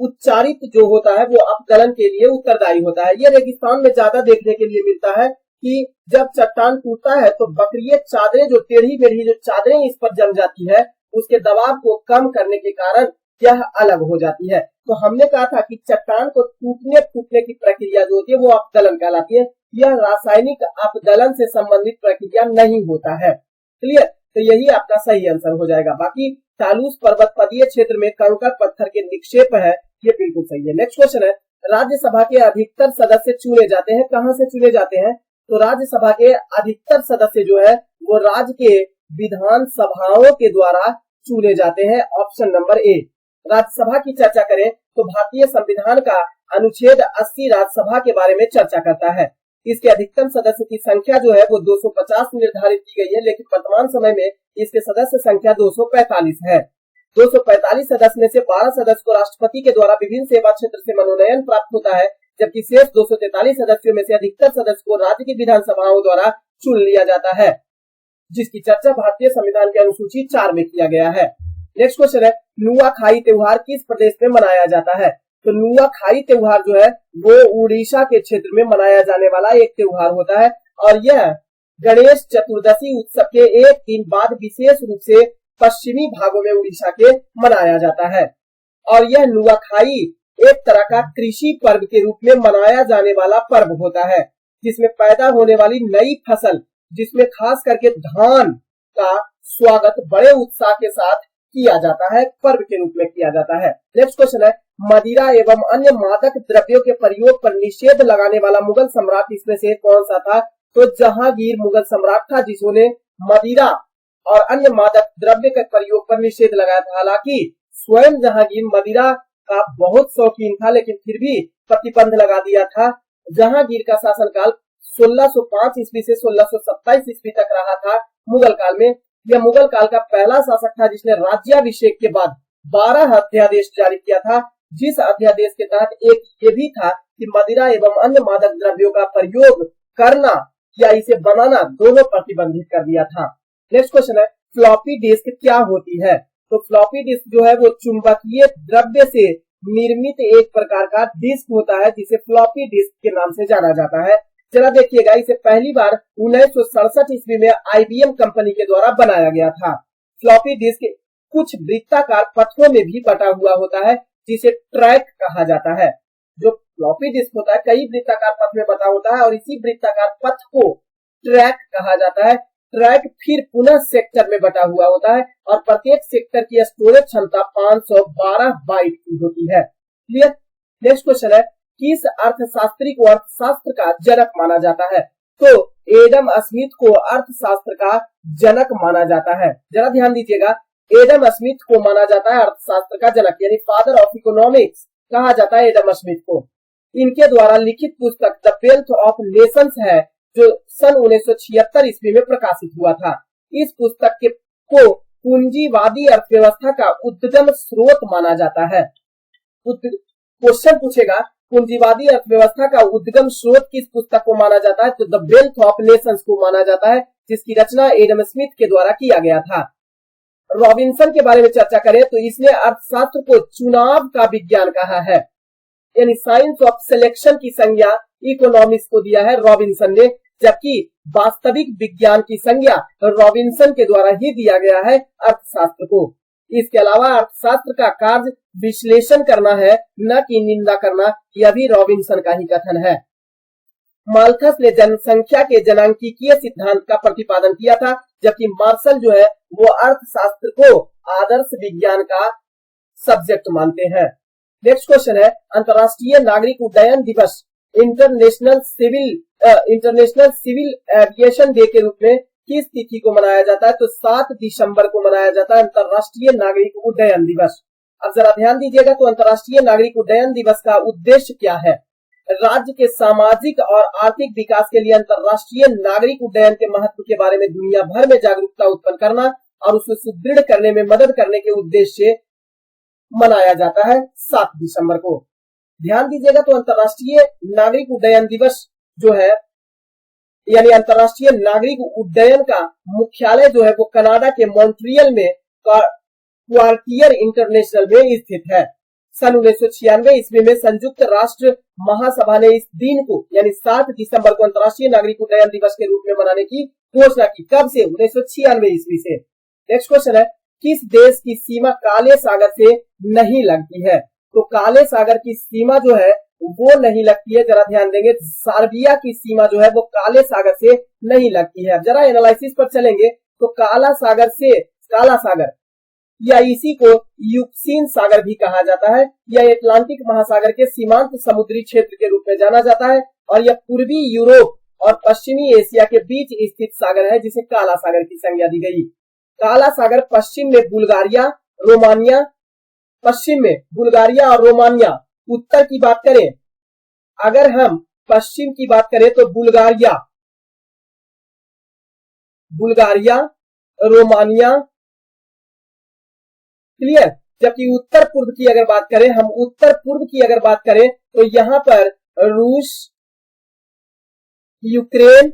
उच्चारित जो होता है वो अपदलन के लिए उत्तरदायी होता है। यह रेगिस्तान में ज्यादा देखने के लिए मिलता है कि जब चट्टान टूटता है तो बकरिये चादरें जो टेढ़ी मेढ़ी जो चादरें इस पर जम जाती है उसके दबाव को कम करने के कारण यह अलग हो जाती है। तो हमने कहा था कि चट्टान को टूटने की प्रक्रिया जो होती है वो अपदलन कहलाती है। यह रासायनिक अपदलन से संबंधित प्रक्रिया नहीं होता है। क्लियर। तो यही आपका सही आंसर हो जाएगा। बाकी तालुस पर्वत पदीय क्षेत्र में कंकड़ पत्थर के निक्षेप है, ये बिल्कुल सही है। नेक्स्ट क्वेश्चन है, राज्यसभा के अधिकतर सदस्य चुने जाते हैं, कहां से चुने जाते हैं? तो राज्यसभा के अधिकतर सदस्य जो है वो राज्य के विधान सभाओं के द्वारा चुने जाते हैं। Option number A. राज्यसभा की चर्चा करें तो भारतीय संविधान का अनुच्छेद 80 राज्यसभा के बारे में चर्चा करता है। इसके अधिकतम सदस्य की संख्या जो है वो 250 निर्धारित की गई है, लेकिन वर्तमान समय में इसके सदस्य संख्या 245 है। 245 सदस्य में से 12 सदस्य को राष्ट्रपति के द्वारा विभिन्न सेवा क्षेत्र से मनोनयन प्राप्त होता है, जबकि शेष 243 सदस्यों में से अधिकतर सदस्य को राज्य की विधानसभाओं द्वारा चुन लिया जाता है, जिसकी चर्चा भारतीय संविधान के अनुसूची 4 में किया गया है। नेक्स्ट क्वेश्चन है, नुआखाई त्योहार किस प्रदेश में मनाया जाता है? तो नुआखाई त्योहार जो है वो उड़ीसा के क्षेत्र में मनाया जाने वाला एक त्योहार होता है और यह गणेश चतुर्दशी उत्सव के एक दिन बाद विशेष रूप से पश्चिमी भागों में उड़ीसा के मनाया जाता है। और यह नुआखाई एक तरह का कृषि पर्व के रूप में मनाया जाने वाला पर्व होता है, जिसमें पैदा होने वाली नई फसल, जिसमें खास करके धान का स्वागत बड़े उत्साह के साथ किया जाता है, पर्व के रूप में किया जाता है। नेक्स्ट क्वेश्चन है, मदिरा एवं अन्य मादक द्रव्यों के प्रयोग पर निषेध लगाने वाला मुगल सम्राट इसमें से कौन सा था? तो जहांगीर मुगल सम्राट था जिसने मदिरा और अन्य मादक द्रव्य के प्रयोग पर निषेध लगाया था। हालांकि स्वयं जहांगीर मदिरा का बहुत शौकीन था, लेकिन फिर भी प्रतिबंध लगा दिया था। जहांगीर का शासनकाल 1605 ईस्वी से 1627 ईस्वी तक रहा था मुगल काल में। यह मुगल काल का पहला शासक था जिसने राज्याभिषेक के बाद 12 अध्यादेश जारी किया था, जिस अध्यादेश के तहत एक ये भी था कि मदिरा एवं अन्य मादक द्रव्यों का प्रयोग करना या इसे बनाना दोनों प्रतिबंधित कर दिया था। नेक्स्ट क्वेश्चन है, फ्लॉपी डिस्क क्या होती है? तो फ्लॉपी डिस्क जो है वो चुंबकीय द्रव्य से निर्मित एक प्रकार का डिस्क होता है जिसे फ्लॉपी डिस्क के नाम से जाना जाता है। जरा देखिएगा, इसे पहली बार 1967 ईस्वी में IBM कंपनी के द्वारा बनाया गया था। फ्लॉपी डिस्क कुछ वृत्ताकार पथों में भी बटा हुआ होता है जिसे ट्रैक कहा जाता है। जो फ्लॉपी डिस्क होता है कई वृत्ताकार पथ में बटा होता है और इसी वृत्ताकार पथ को ट्रैक कहा जाता है। ट्रैक फिर पुनः सेक्टर में बटा हुआ होता है और प्रत्येक सेक्टर की स्टोरेज क्षमता 512 बाइट की होती है। क्लियर? नेक्स्ट क्वेश्चन है, किस अर्थशास्त्री को अर्थशास्त्र का जनक माना जाता है? तो एडम स्मिथ को अर्थशास्त्र का जनक माना जाता है। जरा ध्यान दीजिएगा, एडम स्मिथ को माना जाता है अर्थशास्त्र का जनक, यानी फादर ऑफ इकोनॉमिक्स कहा जाता है एडम स्मिथ को। इनके द्वारा लिखित पुस्तक द वेल्थ ऑफ नेशंस है जो सन 1976 ईस्वी में प्रकाशित हुआ था। इस पुस्तक को पूंजीवादी अर्थव्यवस्था का उद्गम स्रोत माना जाता है। क्वेश्चन पूछेगा, पूंजीवादी अर्थव्यवस्था का उद्गम स्रोत किस पुस्तक को माना जाता है? तो द वेल्थ ऑफ नेशंस को माना जाता है, जिसकी रचना एडम स्मिथ के द्वारा किया गया था। रॉबिन्सन के बारे में चर्चा करें तो इसने अर्थशास्त्र को चुनाव का विज्ञान कहा है, यानी साइंस ऑफ सिलेक्शन की संज्ञा इकोनॉमिक्स को दिया है रॉबिन्सन ने, जबकि वास्तविक विज्ञान की संज्ञा रॉबिन्सन के द्वारा ही दिया गया है अर्थशास्त्र को। इसके अलावा अर्थशास्त्र का कार्य विश्लेषण करना है, न कि निंदा करना, यह भी रॉबिन्सन का ही कथन है। माल्थस ने जनसंख्या के जनांकीय सिद्धांत का प्रतिपादन किया था, जबकि मार्शल जो है वो अर्थशास्त्र को आदर्श विज्ञान का सब्जेक्ट मानते हैं। नेक्स्ट क्वेश्चन है, अंतर्राष्ट्रीय नागरिक उड्डयन दिवस इंटरनेशनल सिविल एविएशन डे के रूप में किस तिथि को मनाया जाता है? तो 7 दिसंबर को मनाया जाता है अंतर्राष्ट्रीय नागरिक उड्डयन दिवस। अब जरा ध्यान दीजिएगा, तो अंतर्राष्ट्रीय नागरिक उड्डयन दिवस का उद्देश्य क्या है? राज्य के सामाजिक और आर्थिक विकास के लिए अंतर्राष्ट्रीय नागरिक उड्डयन के महत्व के बारे में दुनिया भर में जागरूकता उत्पन्न करना और उसे सुदृढ़ करने में मदद करने के उद्देश्य से मनाया जाता है 7 दिसंबर को। ध्यान दीजिएगा, तो अंतर्राष्ट्रीय नागरिक उड्डयन दिवस जो है, यानी अंतर्राष्ट्रीय नागरिक उड्डयन का मुख्यालय जो है वो कनाडा के मॉन्ट्रियल में क्वार्टियर इंटरनेशनल में स्थित है। सन 1996 ईस्वी में संयुक्त राष्ट्र महासभा ने इस दिन को, यानी 7 दिसंबर को अंतर्राष्ट्रीय नागरिक उड्डयन दिवस के रूप में मनाने की घोषणा की। कब से? 1996 ईस्वी से। नेक्स्ट क्वेश्चन है, किस देश की सीमा काले सागर से नहीं लगती है? तो काले सागर की सीमा जो है वो नहीं लगती है। जरा ध्यान देंगे, सर्बिया की सीमा जो है वो काले सागर से नहीं लगती है। जरा एनालिसिस पर चलेंगे तो काला सागर या इसी को यूक्रेन सागर भी कहा जाता है, यह अटलांटिक महासागर के सीमांत समुद्री क्षेत्र के रूप में जाना जाता है और यह पूर्वी यूरोप और पश्चिमी एशिया के बीच स्थित सागर है जिसे काला सागर की संज्ञा दी गई। काला सागर पश्चिम में बुल्गारिया और रोमानिया, उत्तर की बात करें, अगर हम पश्चिम की बात करें तो बुल्गारिया, रोमानिया, क्लियर। जबकि उत्तर पूर्व की अगर बात करें तो यहाँ पर रूस, यूक्रेन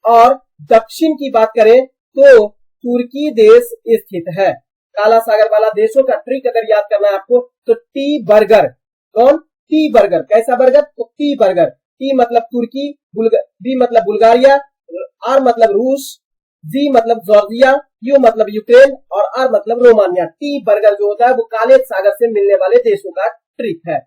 और दक्षिण की बात करें तो तुर्की देश स्थित है। काला सागर वाला देशों का ट्रिक अगर याद करना है आपको तो टी बर्गर, कैसा बर्गर? तो टी बर्गर। टी मतलब तुर्की, बी मतलब बुल्गारिया, आर मतलब रूस, जी मतलब जॉर्जिया, यू मतलब यूक्रेन और आर मतलब रोमानिया। टी बर्गर जो होता है वो काले सागर से मिलने वाले देशों का ट्रिक है।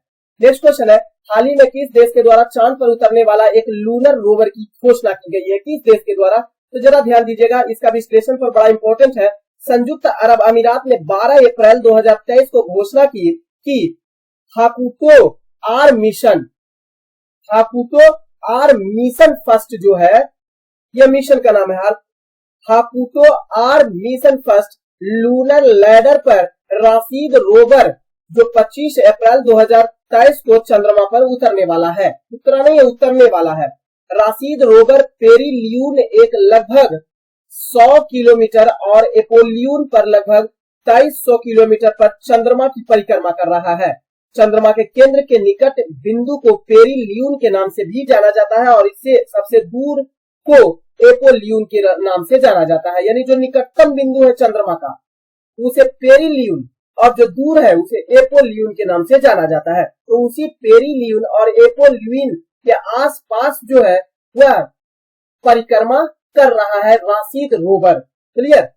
नेक्स्ट क्वेश्चन है, हाल ही में किस देश के द्वारा चांद पर उतरने वाला एक लूनर रोवर की घोषणा की गई है? किस देश के द्वारा? तो जरा ध्यान दीजिएगा, इसका विश्लेषण पर बड़ा इंपॉर्टेंट है। संयुक्त अरब अमीरात ने 12 अप्रैल 2023 को घोषणा की कि हाकुतो आर मिशन फर्स्ट जो है, यह मिशन का नाम है Hakuto R mission first lunar lander पर राशिद रोवर जो 25 अप्रैल 2023 को चंद्रमा पर उतरने वाला है। उतरने वाला है। राशिद रोवर पेरिलियन एक लगभग 100 किलोमीटर और एपोलियन पर लगभग 2300 किलोमीटर पर चंद्रमा की परिक्रमा कर रहा है। चंद्रमा के केंद्र के निकट बिंदु को पेरिलियन के नाम से भी जाना जाता है और इससे सबसे दूर को एपोलियन के नाम से जाना जाता है। यानी जो निकटतम बिंदु है चंद्रमा का उसे पेरिलियन और जो दूर है उसे एपोलियन के नाम से जाना जाता है। तो उसी पेरिलियन और एपोलियन के आसपास जो है वह परिक्रमा कर रहा है राशिद रोवर। क्लियर।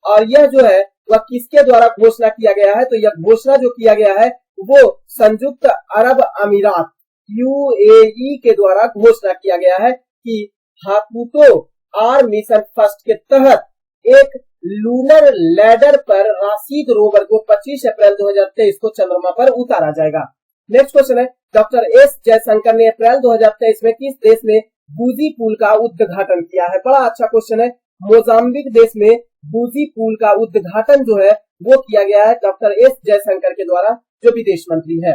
और यह जो है वह किसके द्वारा घोषणा किया गया है? तो यह घोषणा जो किया गया है वो संयुक्त अरब अमीरात यूएई के द्वारा घोषणा किया गया है कि हाकुतो आर मिशन फर्स्ट के तहत एक लूनर लैडर पर राशिद रोवर को 25 अप्रैल 2023 को चंद्रमा पर उतारा जाएगा। नेक्स्ट क्वेश्चन है, डॉक्टर एस जयशंकर ने अप्रैल 2023 में किस देश में बूजी पुल का उद्घाटन किया है? बड़ा अच्छा क्वेश्चन है। मोजाम्बिक देश में बूजी पुल का उद्घाटन जो है वो किया गया है डॉक्टर एस जयशंकर के द्वारा, जो विदेश मंत्री है।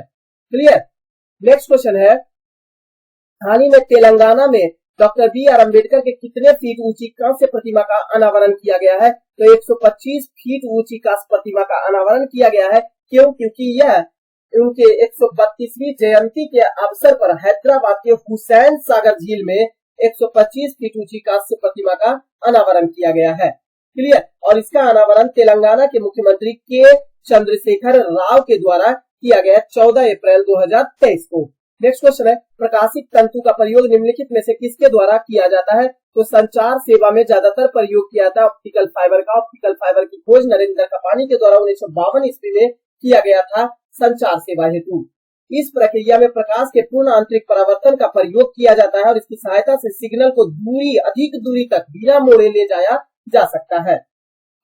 क्लियर। नेक्स्ट क्वेश्चन है, हाल ही में तेलंगाना में डॉक्टर बी आर अम्बेडकर के कितने फीट ऊंची कांस्य प्रतिमा का अनावरण किया गया है? तो 125 फीट ऊंची कांस्य प्रतिमा का अनावरण किया गया है। क्यों? क्योंकि यह उनके 132वीं जयंती के अवसर पर हैदराबाद के हुसैन सागर झील में 125 फीट ऊंची कांस्य प्रतिमा का अनावरण किया गया है। क्लियर। और इसका अनावरण तेलंगाना के मुख्यमंत्री के चंद्रशेखर राव के द्वारा किया गया 14 अप्रैल 2023 को। नेक्स्ट क्वेश्चन है, प्रकाशित तंतु का प्रयोग निम्नलिखित में से किसके द्वारा किया जाता है? तो संचार सेवा में ज्यादातर प्रयोग किया जाता है ऑप्टिकल फाइबर का। ऑप्टिकल फाइबर की खोज नरेंद्र कपानी के द्वारा 1952 ईस्वी में किया गया था संचार सेवा हेतु। इस प्रक्रिया में प्रकाश के पूर्ण आंतरिक परावर्तन का प्रयोग किया जाता है और इसकी सहायता से सिग्नल को अधिक दूरी तक बिना मोड़े ले जाया जा सकता है।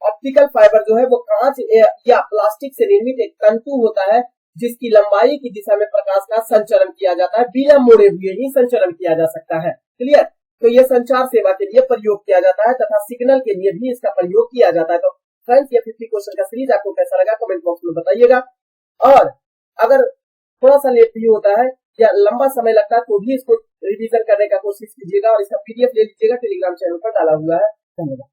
ऑप्टिकल फाइबर जो है वो कांच या प्लास्टिक से निर्मित एक तंतु होता है जिसकी लंबाई की दिशा में प्रकाश का संचरण किया जाता है, बिना मोड़े हुए ही संचरण किया जा सकता है। क्लियर। तो यह संचार सेवा के लिए प्रयोग किया जाता है तथा सिग्नल के लिए भी इसका प्रयोग किया जाता है। तो फ्रेंड्स, ये 50 क्वेश्चन का सीरीज आपको कैसा लगा कमेंट बॉक्स में बताइएगा। और अगर थोड़ा सा लेट भी होता है या लंबा समय लगता है तो भी इसको रिवीजन करने का कोशिश कीजिएगा और इसका पीडीएफ ले लीजिएगा, टेलीग्राम चैनल पर डाला हुआ है। धन्यवाद।